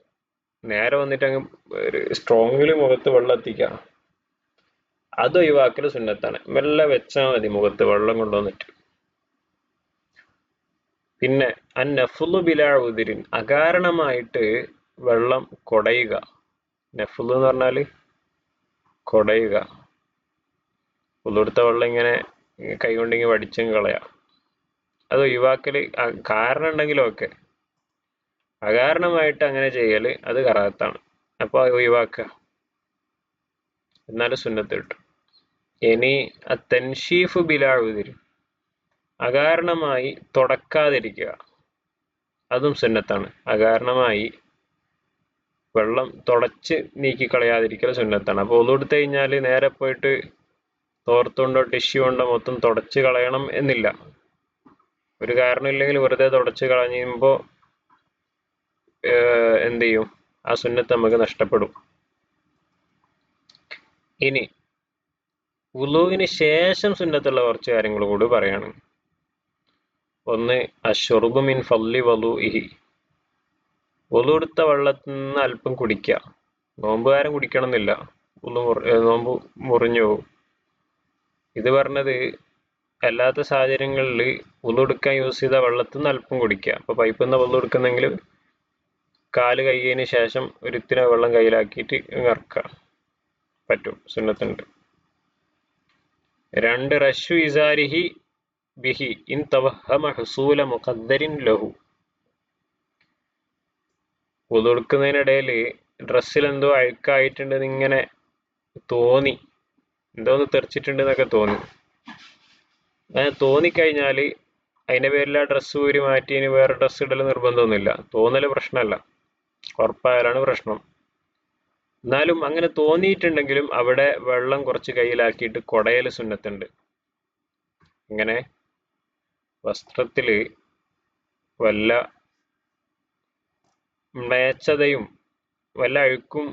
നേരെ വന്നിട്ട് അങ്ങ് ഒരു സ്ട്രോങ്ങിൽ മുഖത്ത് വെള്ളം എത്തിക്കുക, അത് ഒഴിവാക്കൽ സുന്നത്താണ്. മെല്ലെ വെച്ചാൽ മതി മുഖത്ത് വെള്ളം കൊണ്ടുവന്നിട്ട്. പിന്നെ അൻ നഫ്ലു ബിലാ ഉദിരിൻ, അകാരണമായിട്ട് വെള്ളം കൊടയുക. നഫ്ലു എന്ന് പറഞ്ഞാൽ കൊടയുക, ഉള്ളെടുത്ത വെള്ളം ഇങ്ങനെ കൈകൊണ്ടിങ്ങനെ വടിച്ചും കളയാം, അത് ഒഴിവാക്കൽ. കാരണം ഉണ്ടെങ്കിലും ഒക്കെ, അകാരണമായിട്ട് അങ്ങനെ ചെയ്യൽ അത് കറാഹത്താണ്, അപ്പോൾ അത് ഒഴിവാക്കുക, എന്നാലും സുന്നത്ത് കിട്ടും. ഇനി അത്തൻഷീഫു ബിലാ ഉദിരി, അകാരണമായി തുടക്കാതിരിക്കുക, അതും സുന്നത്താണ്. അകാരണമായി വെള്ളം തുടച്ച് നീക്കി കളയാതിരിക്കൽ സുന്നത്താണ്. അപ്പോൾ ഒളു എടുത്തു കഴിഞ്ഞാൽ നേരെ പോയിട്ട് തോർത്തുകൊണ്ടോ ടിഷ്യൂ കൊണ്ടോ മൊത്തം തുടച്ച് കളയണം എന്നില്ല. ഒരു കാരണമില്ലെങ്കിൽ വെറുതെ തുടച്ച് കളയുമ്പോൾ എന്ത് ചെയ്യും, ആ സുന്നത്ത് നമുക്ക് നഷ്ടപ്പെടും. ഇനി വുളൂവിന് ശേഷം സുന്നത്തുള്ള കുറച്ച് കാര്യങ്ങൾ കൂടി പറയാണ്. ഒന്ന് അശ്റുബു മിൻ ഫളി വളുഇഹി, വുളു എടുത്ത വെള്ളത്തിൽ നിന്ന് അല്പം കുടിക്കുക. നോമ്പുകാരൻ കുടിക്കണം എന്നില്ല, നോമ്പ് മുറിഞ്ഞു പോകും. ഇത് പറഞ്ഞത് അല്ലാത്ത സാഹചര്യങ്ങളിൽ വുളു എടുക്കാൻ യൂസ് ചെയ്ത വെള്ളത്തിൽ നിന്ന് അല്പം കുടിക്കുക. അപ്പോൾ പൈപ്പിൽ നിന്ന് വുളു എടുക്കുന്നെങ്കിൽ കാല് കഴുകിയതിന് ശേഷം ഒരു ഇത്തിരി വെള്ളം കയ്യിലാക്കിയിട്ട് ഇറക്കുക, പറ്റും, സുന്നത്തുണ്ട്. 2 റഷു ഇസാരിഹി ബിഹി ഇൻ തവഹമ ഹുസൂല മുഖദ്ദരിൻ ലഹു, വുളു എടുക്കുന്നതിനിടയിൽ ഡ്രസ്സിൽ എന്തോ അഴുക്കായിട്ടുണ്ടെന്ന് ഇങ്ങനെ തോന്നി, എന്തോന്ന് തെറിച്ചിട്ടുണ്ട് എന്നൊക്കെ തോന്നി, അങ്ങനെ തോന്നിക്കഴിഞ്ഞാൽ അതിൻ്റെ പേരിൽ ആ ഡ്രസ്സ് ഊരി മാറ്റി ഇനി വേറെ ഡ്രസ്സ് ഇടൽ നിർബന്ധമൊന്നുമില്ല. തോന്നൽ പ്രശ്നമല്ല, ഉറപ്പായാലാണ് പ്രശ്നം. എന്നാലും അങ്ങനെ തോന്നിയിട്ടുണ്ടെങ്കിലും അവിടെ വെള്ളം കുറച്ച് കയ്യിലാക്കിയിട്ട് കുടയൽ സുന്നത്തുണ്ട്. ഇങ്ങനെ വസ്ത്രത്തിൽ വല്ല മ്ലേച്ഛതയും വല്ല അഴുക്കും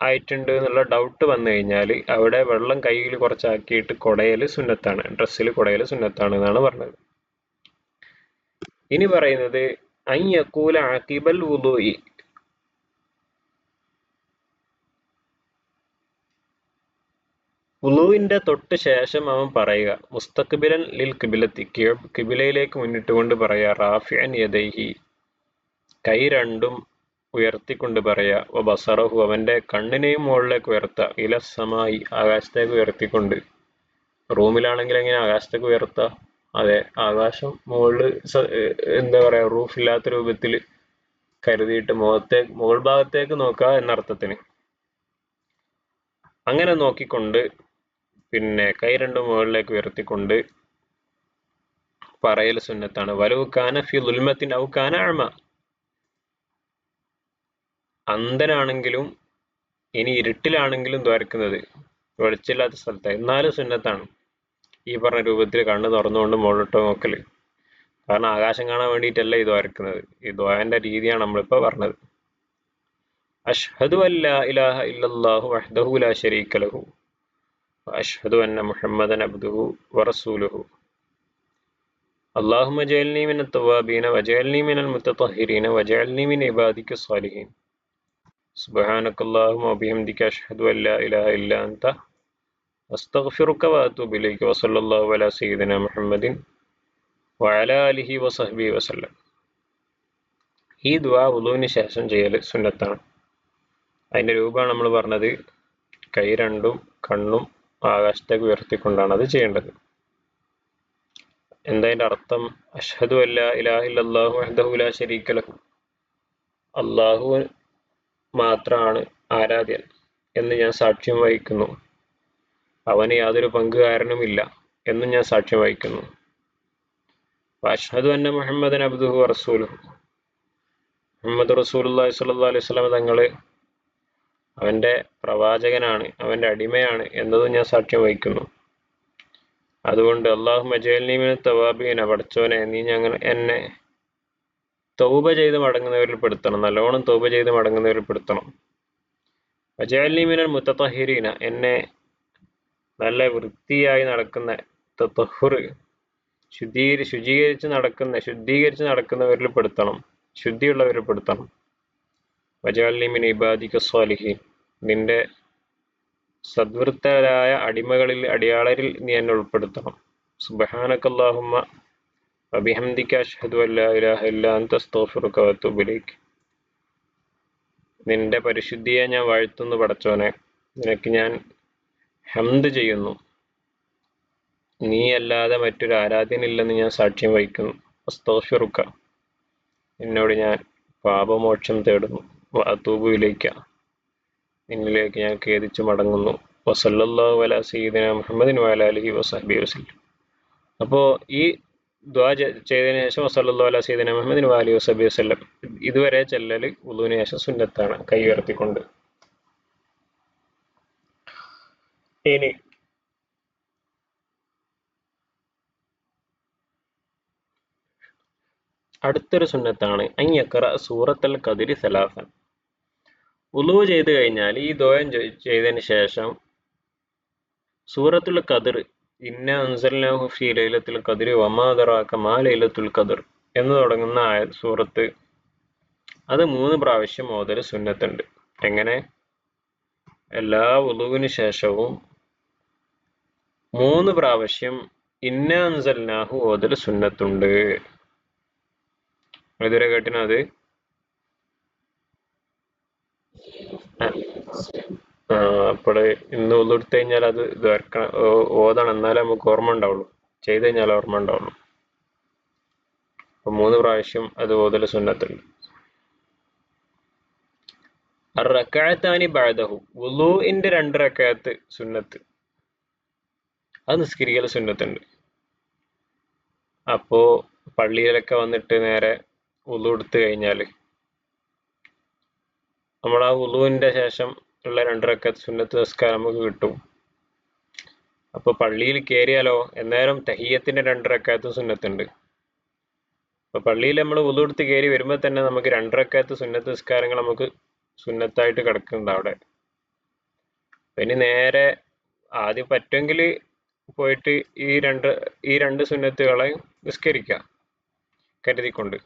ആയിട്ടുണ്ട് എന്നുള്ള ഡൗട്ട് വന്നു കഴിഞ്ഞാൽ അവിടെ വെള്ളം കയ്യിൽ കുറച്ചാക്കിയിട്ട് കുടയൽ സുന്നത്താണ്, ഡ്രസ്സിൽ കുടയൽ സുന്നത്താണ് എന്നാണ് പറഞ്ഞത്. ഇനി പറയുന്നത് അൻ യഖൂല അഖിബൽ വുദൂഇ, വുളൂവിന്റെ തൊട്ട് ശേഷം അവൻ പറയുക മുസ്തഖ്ബിലൻ ലിൽ ഖിബ്ലത്തി, ഖിബ്ലയിലേക്ക് മുന്നിട്ടുകൊണ്ട് പറയുക, റാഫിഅൻ യദൈഹി, കൈ രണ്ടും ഉയർത്തിക്കൊണ്ട് പറയാ, വ ബസറഹു, അവന്റെ കണ്ണിനെയും മുകളിലേക്ക് ഉയർത്തുക, ഇല സമായി, ആകാശത്തേക്ക് ഉയർത്തിക്കൊണ്ട്. റൂമിലാണെങ്കിൽ എങ്ങനെ ആകാശത്തേക്ക് ഉയർത്തുക? അതെ, ആകാശം മുകളിൽ എന്താ പറയാ റൂഫില്ലാത്ത രൂപത്തിൽ കരുതിയിട്ട് മുകൾ ഭാഗത്തേക്ക് നോക്കുക എന്നർത്ഥത്തിന്. അങ്ങനെ നോക്കിക്കൊണ്ട് പിന്നെ കൈ രണ്ടും മുകളിലേക്ക് ഉയർത്തിക്കൊണ്ട് പറയൽ സുന്നത്താണ്. വലൗ കാന ഫി ദുൽമത്തിൻ ഔ കാന അഅമ, അന്ധനാണെങ്കിലും ഇനി ഇരുട്ടിലാണെങ്കിലും ദ്വാരക്കുന്നത്, വെളിച്ചില്ലാത്ത സ്ഥലത്ത്, എന്നാലും സുന്നത്താണ് ഈ പറഞ്ഞ രൂപത്തിൽ കണ്ണ് തുറന്നുകൊണ്ട് മുകളിലോട്ട് നോക്കല്. കാരണം ആകാശം കാണാൻ വേണ്ടിയിട്ടല്ല ഈ ദ്വാരക്കുന്നത്. ഈ ദ്വാന്റെ രീതിയാണ് നമ്മളിപ്പോൾ പറഞ്ഞത്. അഷ്ഹദു അല്ലാ ഇലാഹ ഇല്ലല്ലാഹു വഹ്ദഹു ലാ ശരീക ലഹു വഅഷ്ഹദു അന്ന മുഹമ്മദൻ അബ്ദുഹു വറസൂലുഹു അല്ലാഹുമ്മ ജഅൽനി മിനൽ തവ്വാബീന വജഅൽനി മിനൽ മുത്തത്വഹിരീന വജഅൽനി മിൻ ഇബാദിക സ്വാലിഹീൻ സുബ്ഹാനക്കല്ലാഹുമ്മ വബിഹംദിക അഷ്ഹദു അല്ലാ ഇലാഹ ഇല്ലാ അൻത അസ്തഗ്ഫിറുക വഅതൂബു ഇലൈക വസല്ലല്ലാഹു അലാ സയ്യിദിനാ മുഹമ്മദിൻ വഅലാ ആലിഹി വസഹ്ബിഹി വസല്ലം. ഈ ദുആ വുളൂവിന് ശേഷം ചെയ്യൽ സുന്നത്താണ്. അതിന്റെ രൂപമാണ് നമ്മൾ പറഞ്ഞത്. കൈ രണ്ടും കണ്ണും ആകാശത്തേക്ക് ഉയർത്തിക്കൊണ്ടാണ് അത് ചെയ്യേണ്ടത്. എന്താ അതിന്റെ അർത്ഥം? അഷ്ഹദു അല്ലാ ഇലാഹ ഇല്ലല്ലാഹു വഹ്ദഹു ലാ ശരീക ലഹു, അല്ലാഹു മാത്രമാണ് ആരാധ്യൻ എന്ന് ഞാൻ സാക്ഷ്യം വഹിക്കുന്നു, അവന് യാതൊരു പങ്കുകാരനുമില്ല എന്നും ഞാൻ സാക്ഷ്യം വഹിക്കുന്നു. അഷ്ഹദു അന്ന മുഹമ്മദൻ അബ്ദുഹു വറസൂലുഹു, മുഹമ്മദ് റസൂലുള്ളാഹി സ്വല്ലല്ലാഹു അലൈഹി വസല്ലം തങ്ങള് അവന്റെ പ്രവാചകനാണ്, അവന്റെ അടിമയാണ് എന്നതും ഞാൻ സാക്ഷ്യം വഹിക്കുന്നു. അതുകൊണ്ട് അല്ലാഹുമ്മ ജഅൽനി മിനൽ തവ്വാബീന, പടച്ചോനെ നീ എന്നെ തൗബ ചെയ്ത് മടങ്ങുന്നവരിൽ പെടുത്തണം, നല്ലോണം തൗബ ചെയ്ത് മടങ്ങുന്നവരിൽ പെടുത്തണം. വജഅൽനി മിനൽ മുത്തത്വഹിരീന, എന്നെ നല്ല വൃത്തിയായി നടക്കുന്ന, തത്വഹുർ, ശുദ്ധീകരിച്ച് നടക്കുന്നവരിൽ പെടുത്തണം, ശുദ്ധിയുള്ളവരിൽ പെടുത്തണം. വജഅൽനി മിൻ ഇബാദിക സ്വാലിഹീൻ, നിന്റെ സദ്വൃത്തരായ അടിയാളരിൽ നീ എന്നെ ഉൾപ്പെടുത്തണം. സുബ്ഹാനക്കല്ലാഹുമ്മ വബിഹംദിക അഷ്ഹദു അല്ലാ ഇലാഹ ഇല്ലാ അൻത അസ്തഗ്ഫിറുക വഅതൂബു ഇലൈക്. നിന്റെ പരിശുദ്ധിയെ ഞാൻ വാഴ്ത്തുന്നു പടച്ചോനെ, നിനക്ക് ഞാൻ ഹംദ് ചെയ്യുന്നു, നീ അല്ലാതെ മറ്റൊരു ആരാധ്യനില്ലെന്ന് ഞാൻ സാക്ഷ്യം വഹിക്കുന്നു. അസ്തഗ്ഫിറുക, എന്നോട് ഞാൻ പാപമോക്ഷം തേടുന്നു. വഅതൂബു ഇലൈക, നിന്നിലേക്ക് ഞാൻ ഖേദിച്ചു മടങ്ങുന്നു. വസല്ലല്ലാഹു അലാ സയ്യിദിനാ മുഹമ്മദിൻ വഅലാ ആലിഹി വസഹ്ബിഹി വസല്ലം. അപ്പോൾ ഈ ദുആ ചെയ്തതിനു ശേഷം വസല്ലല്ലാഹു അലാ സയ്യിദിനാ മുഹമ്മദിൻ വഅലിഹി വസഹ്ബിഹി വസല്ലം ഇതുവരെ ചെല്ലൽ വുളൂവിന് ശേഷം സുന്നത്താണ്, കൈ ഉയർത്തിക്കൊണ്ട്. ഇനി അടുത്തൊരു സുന്നത്താണ് അൻ യഖറഅ സൂറത്തുൽ ഖദ്രി സലാസൻ. വുളൂ ചെയ്ത് കഴിഞ്ഞാൽ ഈ ദുആ ചെയ്തതിന് ശേഷം സൂറത്തുൽ ഖദ്ർ, ഇന്നാ അൻസൽനാഹു ഫീ ലൈലത്തുൽ ഖദ്രി വമാ അദ്റാക മാ ലൈലത്തുൽ ഖദ്ർ എന്ന് തുടങ്ങുന്ന സൂറത്ത് അത് 3 പ്രാവശ്യം ഓതൽ സുന്നത്തുണ്ട്. എങ്ങനെ? എല്ലാ വുളൂവിന് ശേഷവും 3 പ്രാവശ്യം ഇന്നാ അൻസൽനാഹു ഓതൽ സുന്നത്തുണ്ട്. ഇതുവരെ കേട്ടിനോ അത്? അപ്പോൾ ഇന്ന് ഉള്ളെടുത്ത് കഴിഞ്ഞാൽ അത് ഓതണം, എന്നാലേ നമുക്ക് ഓർമ്മ ഉണ്ടാവുള്ളൂ, ചെയ്ത് കഴിഞ്ഞാൽ ഓർമ്മ ഉണ്ടാവുള്ളൂ. അപ്പൊ 3 പ്രാവശ്യം അത് ഓതൽ സുന്നത്തുണ്ട്. റക്അത്താനി ബഅദഹു, വുളൂഇന്റെ 2 റക്അത്ത് സുന്നത്ത്, അത് നിസ്കരിക്കൽ സുന്നത്തുണ്ട്. അപ്പോ പള്ളിയിലൊക്കെ വന്നിട്ട് നേരെ വുളൂ എടുത്തു കഴിഞ്ഞാല് നമ്മൾ ആ വുളൂവിന്റെ ശേഷം ഉള്ള 2 റക്അത്ത് സുന്നത്ത് നിസ്കാരം നമുക്ക് കിട്ടും. അപ്പൊ പള്ളിയിൽ കയറിയാലോ എന്നേരം തഹിയ്യത്തിന്റെ 2 റക്അത്ത് സുന്നത്തുണ്ട്. അപ്പൊ പള്ളിയിൽ നമ്മൾ വുളു എടുത്ത് കയറി വരുമ്പോൾ തന്നെ നമുക്ക് 2 റക്അത്ത് സുന്നത്ത് നിസ്കാരങ്ങൾ നമുക്ക് സുന്നത്തായിട്ട് കിടക്കുന്നുണ്ട് അവിടെ. ഇനി നേരെ ആദ്യം പറ്റുമെങ്കിൽ പോയിട്ട് ഈ രണ്ട് സുന്നത്തുകളെ നിസ്കരിക്കുക കരുതിക്കൊണ്ട്.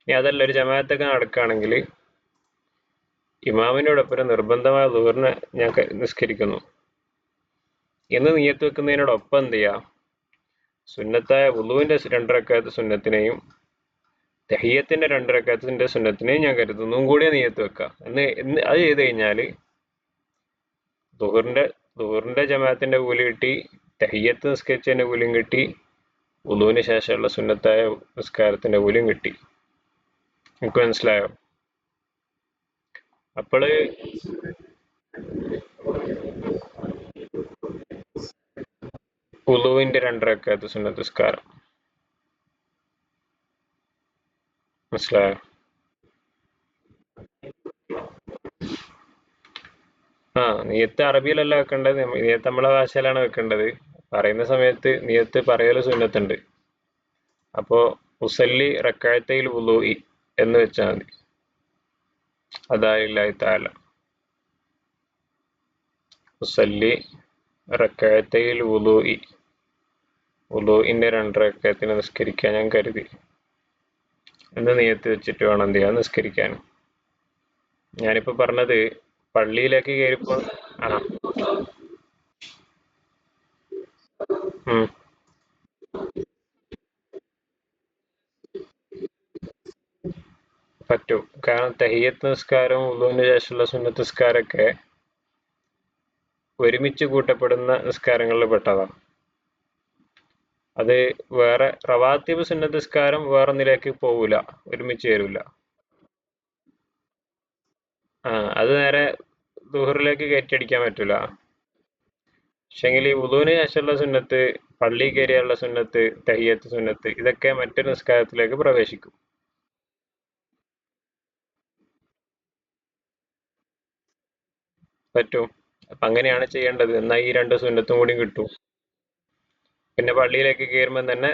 ഇനി അതല്ല ഒരു ജമാഅത്തൊക്കെ നടക്കുകയാണെങ്കിൽ ഇമാമിനോടൊപ്പം നിർബന്ധമായ ദുഹറിനെ ഞാൻ നിസ്കരിക്കുന്നു എന്ന് നിയത്ത് വെക്കുന്നതിനോടൊപ്പം എന്ത് ചെയ്യുക, സുന്നത്തായ വുളുവിന്റെ 2 റക്അത്ത് സുന്നത്തിനെയും തഹിയ്യത്തിന്റെ 2 റക്അത്തിന്റെ സുന്നത്തിനെയും ഞാൻ കരുതുന്നു കൂടി നിയത്ത് വെക്കുക. അത് ചെയ്ത് കഴിഞ്ഞാൽ ദുഹറിന്റെ ജമാഅത്തിന്റെ കൂലി കിട്ടി, തഹിയ്യത്ത് നിസ്കരിച്ചതിന്റെ കൂലിയും കിട്ടി, വുളുവിന് ശേഷമുള്ള സുന്നത്തായ നിസ്കാരത്തിന്റെ കൂലിയും കിട്ടി. എനിക്ക് മനസ്സിലായോ? അപ്പോള് വുളുവിന്റെ 2 റക്അത്ത് സുന്നത്ത് നിസ്കാരം മനസ്സിലായോ? നിയത്ത് അറബിയിലല്ല വെക്കേണ്ടത്, നിയത്ത് നമ്മളെ ഭാഷയിലാണ് വെക്കേണ്ടത്. പറയുന്ന സമയത്ത് നിയത്ത് പറയല് സുന്നത്തുണ്ട്. അപ്പോ ഉസല്ലി റക്അത്തൈൽ വുളൂഇ എന്ന് വെച്ചാൽ മതി. അദാഇല്ലാഹി തആല ഉസല്ലി റക്അത്തൈൽ വുളൂഇ, വുളൂഇന്റെ 2 റക്അത്തിന് നിസ്കരിക്കാൻ ഞാൻ കരുതി എന്ന് നിയത്ത് വെച്ചിട്ട് വേണം എന്ത് ചെയ്യാൻ, നിസ്കരിക്കാൻ. ഞാനിപ്പോ പറഞ്ഞത് പള്ളിയിലേക്ക് കയറിപ്പോ പറ്റും. കാരണം തഹിയ്യത്ത് നിസ്കാരവും വുളുവിന് ശേഷമുള്ള സുന്നത്ത് നിസ്കാരമൊക്കെ ഒരുമിച്ച് കൂട്ടപ്പെടുന്ന നിസ്കാരങ്ങളിൽ പെട്ടതാണ്. അത് വേറെ റവാത്തിബ് സുന്നത്ത് നിസ്കാരം വേറൊന്നിലേക്ക് പോകൂല, ഒരുമിച്ച് വരൂല. അത് നേരെ ദുഹറിലേക്ക് കയറ്റിയടിക്കാൻ പറ്റൂല. പക്ഷെങ്കിൽ ഈ വുളുവിന് ശേഷമുള്ള സുന്നത്ത്, പള്ളി കയറിയുള്ള സുന്നത്ത്, തഹിയ്യത്ത് സുന്നത്ത്, ഇതൊക്കെ മറ്റൊരു നിസ്കാരത്തിലേക്ക് പ്രവേശിക്കും. പറ്റും. അപ്പൊ അങ്ങനെയാണ് ചെയ്യേണ്ടത്. എന്നാൽ ഈ 2 സുന്നത്തും കൂടി കിട്ടും. പിന്നെ പള്ളിയിലേക്ക് കയറുമ്പോൾ തന്നെ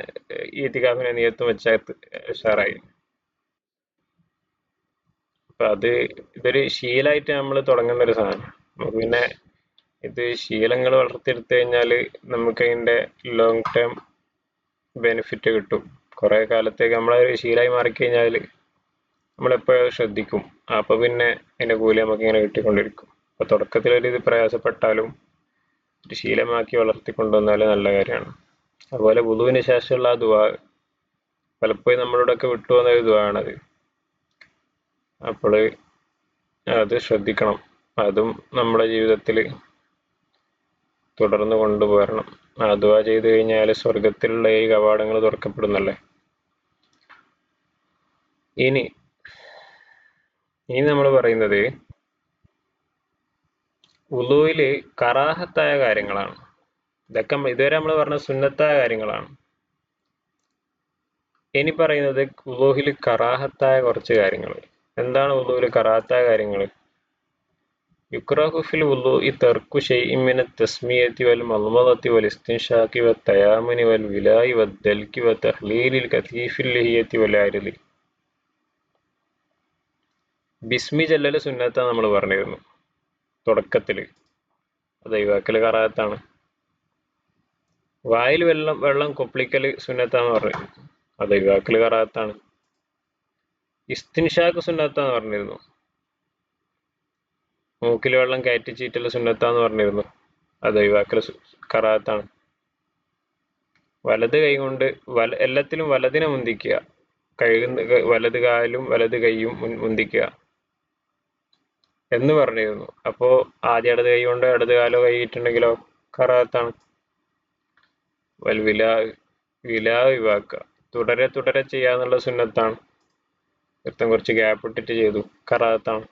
ഈത്തികാഫിനെ നിയത്തും വെച്ചാൽ ഉഷാറായി. അപ്പൊ ഇതൊരു ശീലമായിട്ട് നമ്മൾ തുടങ്ങേണ്ട ഒരു സാധനം. നമുക്ക് പിന്നെ ഇത് ശീലങ്ങൾ വളർത്തിയെടുത്തു കഴിഞ്ഞാൽ നമുക്ക് അതിന്റെ ലോങ് ടേം ബെനിഫിറ്റ് കിട്ടും. കുറെ കാലത്തേക്ക് നമ്മളൊരു ശീലമായി മാറിക്കഴിഞ്ഞാൽ നമ്മളെപ്പോഴും ശ്രദ്ധിക്കും. അപ്പൊ പിന്നെ അതിന്റെ കൂലി നമുക്ക് ഇങ്ങനെ കിട്ടിക്കൊണ്ടിരിക്കും. അപ്പൊ തുടക്കത്തിലൊരു ഇത് പ്രയാസപ്പെട്ടാലും ഒരു ശീലമാക്കി വളർത്തിക്കൊണ്ടുവന്നാലും നല്ല കാര്യമാണ്. അതുപോലെ വുളുവിന് ശേഷമുള്ള ആ ദുആ പലപ്പോഴും നമ്മളോടൊക്കെ വിട്ടുപോകുന്ന ഒരു ദുആ ആണത്. അപ്പോൾ അത് ശ്രദ്ധിക്കണം. അതും നമ്മുടെ ജീവിതത്തിൽ തുടർന്ന് കൊണ്ടുപോരണം. ആ ദുആ ചെയ്തു കഴിഞ്ഞാൽ സ്വർഗത്തിലുള്ള ഈ കവാടങ്ങൾ തുറക്കപ്പെടുന്നല്ലേ. ഇനി നമ്മൾ പറയുന്നത് വുളുവില് കറാഹത്തായ കാര്യങ്ങളാണ്. ഇതൊക്കെ ഇതുവരെ നമ്മൾ പറഞ്ഞ സുന്നത്തായ കാര്യങ്ങളാണ്. ഇനി പറയുന്നത് വുളുവിൽ കറാഹത്തായ കുറച്ച് കാര്യങ്ങൾ. എന്താണ് വുളുവിൽ കറാഹത്തായ കാര്യങ്ങൾ? യുക്റഹു ഫിൽ വുളുഇ തർക്കു ശൈഇൻ മിന തസ്മിയതി വൽ മദ്മദതി വൽ ഇസ്തിൻഷാഖി വത് തയാമുനി വൽ വിലായി വദ് ദൽകി വ തഹ്ലീലിൽ കതീഫിൽ ലിഹിയതി വൽ അരിളി. ബിസ്മി ചൊല്ലൽ സുന്നത്താ നമ്മൾ പറഞ്ഞിരുന്നു തുടക്കത്തില്. അത് ഒഴിവാക്കൽ കറാഹത്താണ്. വായിൽ വെള്ളം കൊപ്പിളിക്കൽ സുന്നത്താന്ന് പറഞ്ഞു, അത് ഒഴിവാക്കൽ കറാഹത്താണ്. ഇസ്തിൻഷാഖ് സുന്നത്താന്ന് പറഞ്ഞിരുന്നു. മൂക്കിൽ വെള്ളം കയറ്റി ചീറ്റൽ സുന്നത്താന്ന് പറഞ്ഞിരുന്നു, അത് ഒഴിവാക്കൽ കറാഹത്താണ്. വലത് കൈ കൊണ്ട് എല്ലാത്തിലും വലതിനെ മുന്തിക്കുക, വലത് കാലും വലത് കൈയും മുന്തിക്കുക എന്ന് പറഞ്ഞിരുന്നു. അപ്പോ ആദ്യം ഇടത് കൈ കൊണ്ട് ഇടത് കാലോ കൈയിട്ടുണ്ടെങ്കിലോ കറാഹത്താണ്. വിലാ ഒഴിവാക്കുക. തുടരെ ചെയ്യാന്നുള്ള സുന്നത്താണ്. കുറച്ച് ഗ്യാപ്പ് ഇട്ടിട്ട് ചെയ്തു, കറാഹത്താണ്.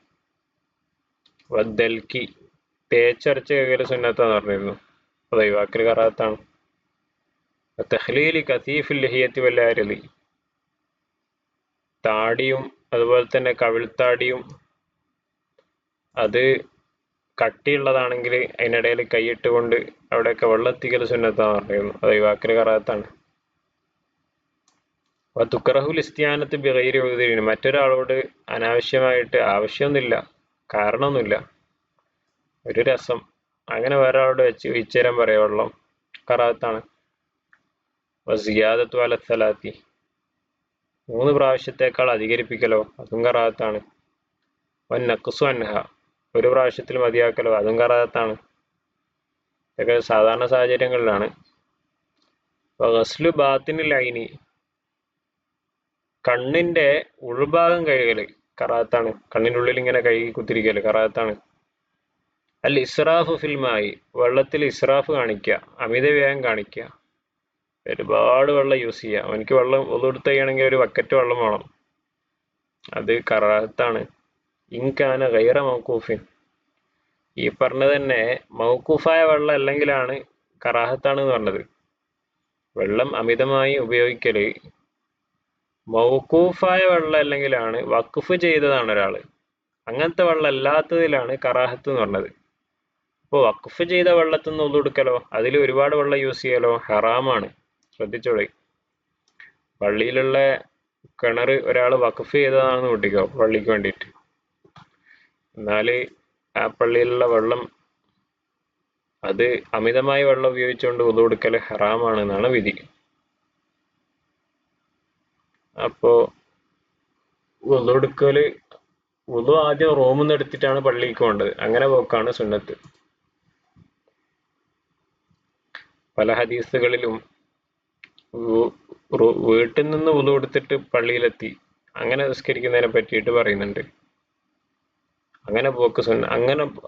വദ്ദൽക്കി തേച്ചരച്ച് കൈകല് സുന്നത്താന്ന് പറഞ്ഞിരുന്നു, അത് ഒഴിവാക്കൽ കറാഹത്താണ്. തഹ്ലീലി കതീഫിൽ ലിഹിയത്തി വൽ അരിളി, താടിയും അതുപോലെ തന്നെ കവിൾത്താടിയും അത് കട്ടിയുള്ളതാണെങ്കിൽ അതിനിടയിൽ കൈയിട്ട് കൊണ്ട് അവിടെയൊക്കെ വെള്ളത്തിക്കൽ സുന്നത്താന്ന് പറഞ്ഞിരുന്നു, അത് ഒഴിവാക്കൽ കറാഹത്താണ്. തുക്റഹുൽ ഇസ്തിയാനത്ത് ബിഗൈരി ഉദ്രിന്, മറ്റൊരാളോട് അനാവശ്യമായിട്ട് ആവശ്യമൊന്നുമില്ല, കാരണമൊന്നുമില്ല, ഒരു രസം അങ്ങനെ വേറെ ആളോട് വെച്ച് ഒഴിച്ചു തരാൻ പറയാ വെള്ളം, കറാത്താണ്. സിയാദത്തു അല സലാത്തി, 3 പ്രാവശ്യത്തേക്കാൾ അധികരിപ്പിക്കലോ അതും കറാത്താണ്. വൻ നഖ്സു അൻഹ, ഒരു പ്രാവശ്യത്തിൽ മതിയാക്കലോ അതും കറാത്താണ്. ഇതൊക്കെ സാധാരണ സാഹചര്യങ്ങളിലാണ്. ഗസ്ലു ബാത്തിനിൽ ഐനി, കണ്ണിന്റെ ഉൾഭാഗം കഴുകല് കറാത്താണ്. കണ്ണിന്റെ ഉള്ളിൽ ഇങ്ങനെ കഴുകി കുത്തിരിക്കല് കറാത്താണ്. അൽ ഇസ്രാഫു ഫിൽമായി, വെള്ളത്തിൽ ഇസ്രാഫ് കാണിക്കുക, അമിത വ്യയം കാണിക്കുക, ഒരുപാട് വെള്ളം യൂസ് ചെയ്യുക. അവനക്ക് വെള്ളം ഒതുകൊടുത്ത് ചെയ്യണമെങ്കിൽ ഒരു ബക്കറ്റ് വെള്ളം വേണം, അത് കറാത്താണ്. ഇൻകാന ഗൈറ മൗക്കൂഫിൻ, ഈ പറഞ്ഞത് തന്നെ മൗക്കൂഫായ വെള്ളം അല്ലെങ്കിലാണ് കറാഹത്താണ് എന്ന് പറഞ്ഞത്. വെള്ളം അമിതമായി ഉപയോഗിക്കല് മൗക്കൂഫായ വെള്ളം അല്ലെങ്കിലാണ്, വഖഫ് ചെയ്തതാണ് ഒരാള്, അങ്ങനത്തെ വെള്ളം അല്ലാത്തതിലാണ് കറാഹത്ത് എന്ന് പറഞ്ഞത്. അപ്പോൾ വഖഫ് ചെയ്ത വെള്ളത്തിൽ നിന്ന് ഒതുകൊടുക്കലോ അതിൽ ഒരുപാട് വെള്ളം യൂസ് ചെയ്യലോ ഹറാമാണ്. ശ്രദ്ധിച്ചോളി. പള്ളിയിലുള്ള കിണർ ഒരാൾ വഖഫ് ചെയ്തതാണെന്ന് കൂട്ടിക്കോ പള്ളിക്ക് വേണ്ടിയിട്ട്, എന്നാല് ആ പള്ളിയിലുള്ള വെള്ളം അത് അമിതമായി വെള്ളം ഉപയോഗിച്ചുകൊണ്ട് വുളു എടുക്കൽ ഹറാമാണെന്നാണ് വിധി. അപ്പോ വുളു എടുക്കല്, വുളു ആദ്യം റൂമിൽ നിന്ന് എടുത്തിട്ടാണ് പള്ളിക്ക് പോകേണ്ടത്, അങ്ങനെ പോക്കാണ് സുന്നത്ത്. പല ഹദീസുകളിലും വീട്ടിൽ നിന്ന് വുളു എടുത്തിട്ട് പള്ളിയിലെത്തി അങ്ങനെ നിസ്കരിക്കുന്നതിനെ പറ്റിയിട്ട് പറയുന്നുണ്ട്. അങ്ങനെ പോക്ക് സുന്ന,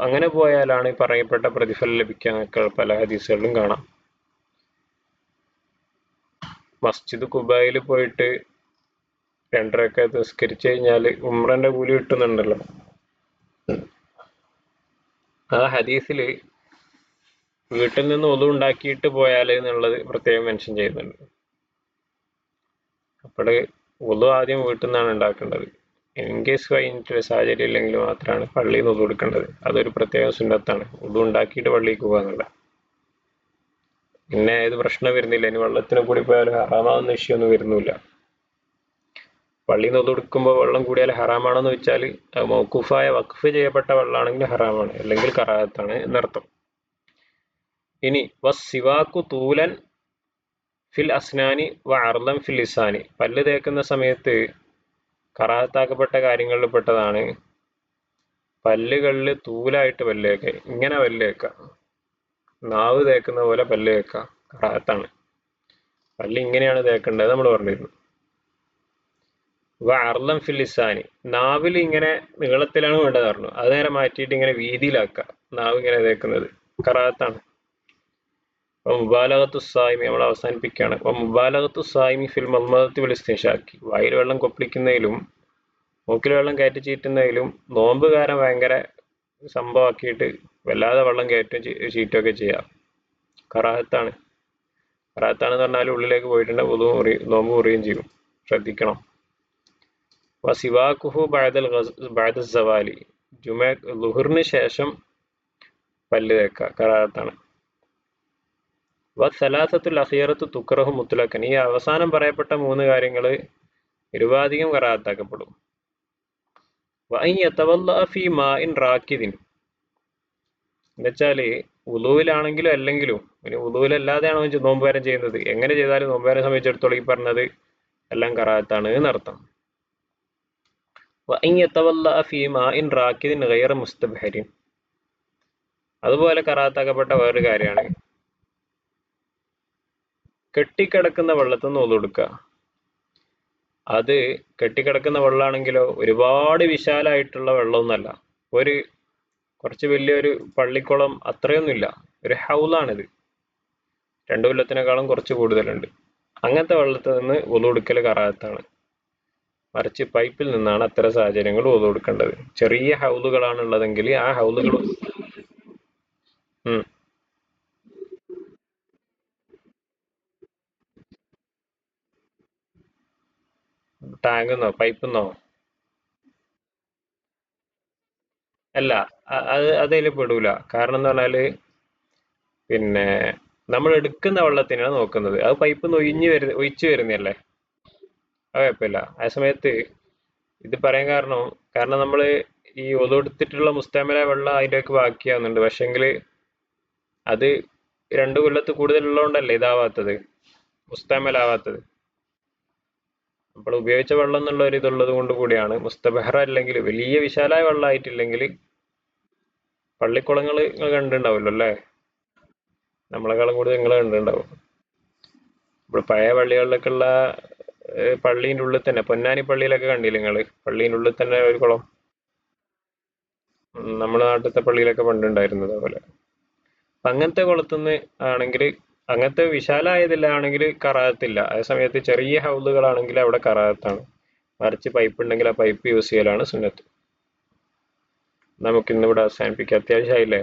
അങ്ങനെ പോയാലാണ് ഈ പറയപ്പെട്ട പ്രതിഫലം ലഭിക്കാന്നൊക്കെ പല ഹദീസുകളിലും കാണാം. മസ്ജിദ് കുബായിൽ പോയിട്ട് 2 റക്അത്ത് നിസ്കരിച്ചു കഴിഞ്ഞാൽ ഉംറന്റെ കൂലി കിട്ടുന്നുണ്ടല്ലോ. ആ ഹദീസില് വീട്ടിൽ നിന്ന് ഒതു ഉണ്ടാക്കിയിട്ട് പോയാൽ എന്നുള്ളത് പ്രത്യേകം മെൻഷൻ ചെയ്യുന്നുണ്ട്. അപ്പോൾ ഒതു ആദ്യം വീട്ടിൽ നിന്നാണ് ഉണ്ടാക്കേണ്ടത്. ഇൻ കേസ് കഴിഞ്ഞിട്ട് സാഹചര്യം ഇല്ലെങ്കിൽ മാത്രമാണ് പള്ളിയിൽ നിന്ന് ഒതു എടുക്കേണ്ടത്. അതൊരു പ്രത്യേക സുന്നത്താണ്, ഒതു ഉണ്ടാക്കിയിട്ട് പള്ളിക്ക് പോകുക എന്നുള്ളത്. പിന്നെ ഏത് പ്രശ്നം വരുന്നില്ല, ഇനി വെള്ളത്തിന് കൂടി പോയാൽ ഹറാമാവുന്ന വിഷയമൊന്നും വരുന്നില്ല. പള്ളിയിൽ നിന്ന് ഒതു എടുക്കുമ്പോൾ വെള്ളം കൂടിയാൽ ഹറാമാണെന്ന് വെച്ചാൽ മൗഖൂഫായ വഖഫ് ചെയ്യപ്പെട്ട വെള്ളമാണെങ്കിൽ ഹറാമാണ്, അല്ലെങ്കിൽ കറാഹത്താണ് എന്നർത്ഥം. ഇനി വസ്സിവാക്കു തൂലൻ ഫിൽ അസ്നാനി വ അർലം ഫിൽ ലിസാനി, പല്ല് തേക്കുന്ന സമയത്ത് കറാഹത്താക്കപ്പെട്ട കാര്യങ്ങളിൽ പെട്ടതാണ് പല്ലുകളിൽ തൂലായിട്ട് പല്ല് തേക്കുക, ഇങ്ങനെ പല്ല് തേക്കുക, നാവ് തേക്കുന്ന പോലെ പല്ല് തേക്കുക കറാഹത്താണ്. പല്ല് ഇങ്ങനെയാണ് തേക്കേണ്ടത് നമ്മൾ പറഞ്ഞിരുന്നു. വ അർലം ഫിൽ ലിസാനി, നാവിൽ ഇങ്ങനെ നീളത്തിലാണ് വേണ്ടത് പറഞ്ഞു, അത് നേരെ മാറ്റിയിട്ട് ഇങ്ങനെ വീതിയിലാക്കുക, നാവ് ഇങ്ങനെ തേക്കുന്നത് കറാഹത്താണ്. മുബാലകത്തു സായിമി, നമ്മൾ അവസാനിപ്പിക്കുകയാണ്. മുബാലകത്തു സായിമി ഫിൽ മദ്മദത്തി വൽ ഇസ്തിൻഷാഖി, വായിൽ വെള്ളം കൊപ്പിളിക്കുന്നതിലും മൂക്കിൽ വെള്ളം കയറ്റി ചീറ്റുന്നതിലും നോമ്പുകാരൻ ഭയങ്കര സംഭവമാക്കിയിട്ട് വല്ലാതെ വെള്ളം കയറ്റും ചീറ്റുമൊക്കെ ചെയ്യാം, കറാഹത്താണ്. കറാഹത്താണെന്ന് പറഞ്ഞാൽ ഉള്ളിലേക്ക് പോയിട്ടുണ്ട്, നോമ്പ് മുറിയും ചെയ്യും, ശ്രദ്ധിക്കണം. വസിവാക്കുഹു ബഅദ സവാലി, ളുഹറിന് ശേഷം പല്ല് തേക്കുക കറാഹത്താണ്. വസലാസത്തുൽ അഖീറത്തു തുക്റഹു മുത്ലഖൻ, ഈ അവസാനം പറയപ്പെട്ട 3 കാര്യങ്ങൾ നിരുപാധികം കറാഹത്താക്കപ്പെടും. വഅൻ യതവല്ലഅ ഫീ മാഇൻ റാക്കിദിൻ, എന്നുവെച്ചാല് വുളുവിലാണെങ്കിലും അല്ലെങ്കിലും, ഇനി വുളുവിലല്ലാതെയാണോ നോമ്പുകാരൻ ചെയ്യുന്നത്, എങ്ങനെ ചെയ്താലും നോമ്പുകാരനെ സംബന്ധിച്ചിടത്തോളം ഈ പറഞ്ഞത് എല്ലാം കറാഹത്താണ് എന്നർത്ഥം. വഅൻ യതവല്ലഅ ഫീ മാഇൻ റാക്കിദിൻ ഗൈറ മുസ്തബ്ഹരിൻ, അതുപോലെ കറാഹത്താക്കപ്പെട്ട വേറൊരു കാര്യമാണ് കെട്ടിക്കിടക്കുന്ന വെള്ളത്തിൽ നിന്ന് ഒതു എടുക്കുക. അത് കെട്ടിക്കിടക്കുന്ന വെള്ളമാണെങ്കിലോ ഒരുപാട് വിശാലമായിട്ടുള്ള വെള്ളമൊന്നുമല്ല, കുറച്ച് വലിയൊരു പള്ളിക്കുളം അത്രയൊന്നുമില്ല, ഒരു ഹൗലാണിത്, 2 കൊല്ലത്തിനേക്കാളും കുറച്ച് കൂടുതലുണ്ട്. അങ്ങനത്തെ വെള്ളത്തിൽ നിന്ന് ഒതു എടുക്കൽ കറാഹത്താണ്. മറിച്ച് പൈപ്പിൽ നിന്നാണ് അത്തരം സാഹചര്യങ്ങൾ ഒതു എടുക്കേണ്ടത്. ചെറിയ ഹൗലുകളാണ് ഉള്ളതെങ്കിൽ ആ ഹൗലുകൾ ടാങ്കെന്നോ പൈപ്പെന്നോ അല്ല, അത് അതിൽ പെടൂല. കാരണം എന്ന് പറഞ്ഞാല് പിന്നെ നമ്മൾ എടുക്കുന്ന വെള്ളത്തിനാണ് നോക്കുന്നത്, അത് പൈപ്പ് നിന്ന് ഒഴിച്ചു വരുന്നല്ലേ. അത് കുഴപ്പമില്ല. ആ സമയത്ത് ഇത് പറയാൻ കാരണം നമ്മൾ ഈ ഒതെടുത്തിട്ടുള്ള മുസ്തമല വെള്ളം അതിലേക്ക് ബാക്കിയാവുന്നുണ്ട്. പക്ഷെങ്കിൽ അത് 2 കൊല്ലത്ത് കൂടുതലുള്ളതുകൊണ്ടല്ലേ ഇതാവാത്തത്, മുസ്തമലാവാത്തത്. നമ്മൾ ഉപയോഗിച്ച വെള്ളം എന്നുള്ള ഒരു ഇതുള്ളത് കൊണ്ട് കൂടിയാണ്. മുസ്തബഹറ അല്ലെങ്കിൽ വലിയ വിശാലമായ വെള്ളമായിട്ടില്ലെങ്കിൽ പള്ളിക്കുളങ്ങൾ നിങ്ങൾ കണ്ടിട്ടുണ്ടാവുമല്ലോ അല്ലേ? നമ്മളെക്കാളും കൂടുതൽ നിങ്ങൾ കണ്ടിട്ടുണ്ടാവും. ഇപ്പോൾ പഴയ പള്ളികളിലൊക്കെ ഉള്ള പള്ളീൻ്റെ ഉള്ളിൽ തന്നെ, പൊന്നാനി പള്ളിയിലൊക്കെ കണ്ടില്ലേ നിങ്ങൾ? പള്ളീൻ്റെ ഉള്ളിൽ തന്നെ ഒരു കുളം. നമ്മുടെ നാട്ടിലത്തെ പള്ളിയിലൊക്കെ പണ്ടുണ്ടായിരുന്നത് അതുപോലെ. അപ്പൊ അങ്ങനത്തെ കുളത്തുനിന്ന് ആണെങ്കിൽ, അങ്ങനത്തെ വിശാലമായതിലാണെങ്കിൽ കറാഹത്തില്ല. അതേ സമയത്ത് ചെറിയ ഹൗദുകളാണെങ്കിൽ അവിടെ കറാഹത്താണ്. മറിച്ച് പൈപ്പ് ഉണ്ടെങ്കിൽ ആ പൈപ്പ് യൂസ് ചെയ്യലാണ് സുന്നത്ത്. നമുക്ക് ഇന്നിവിടെ അവസാനിപ്പിക്കാം, അത്യാവശ്യമായില്ലേ?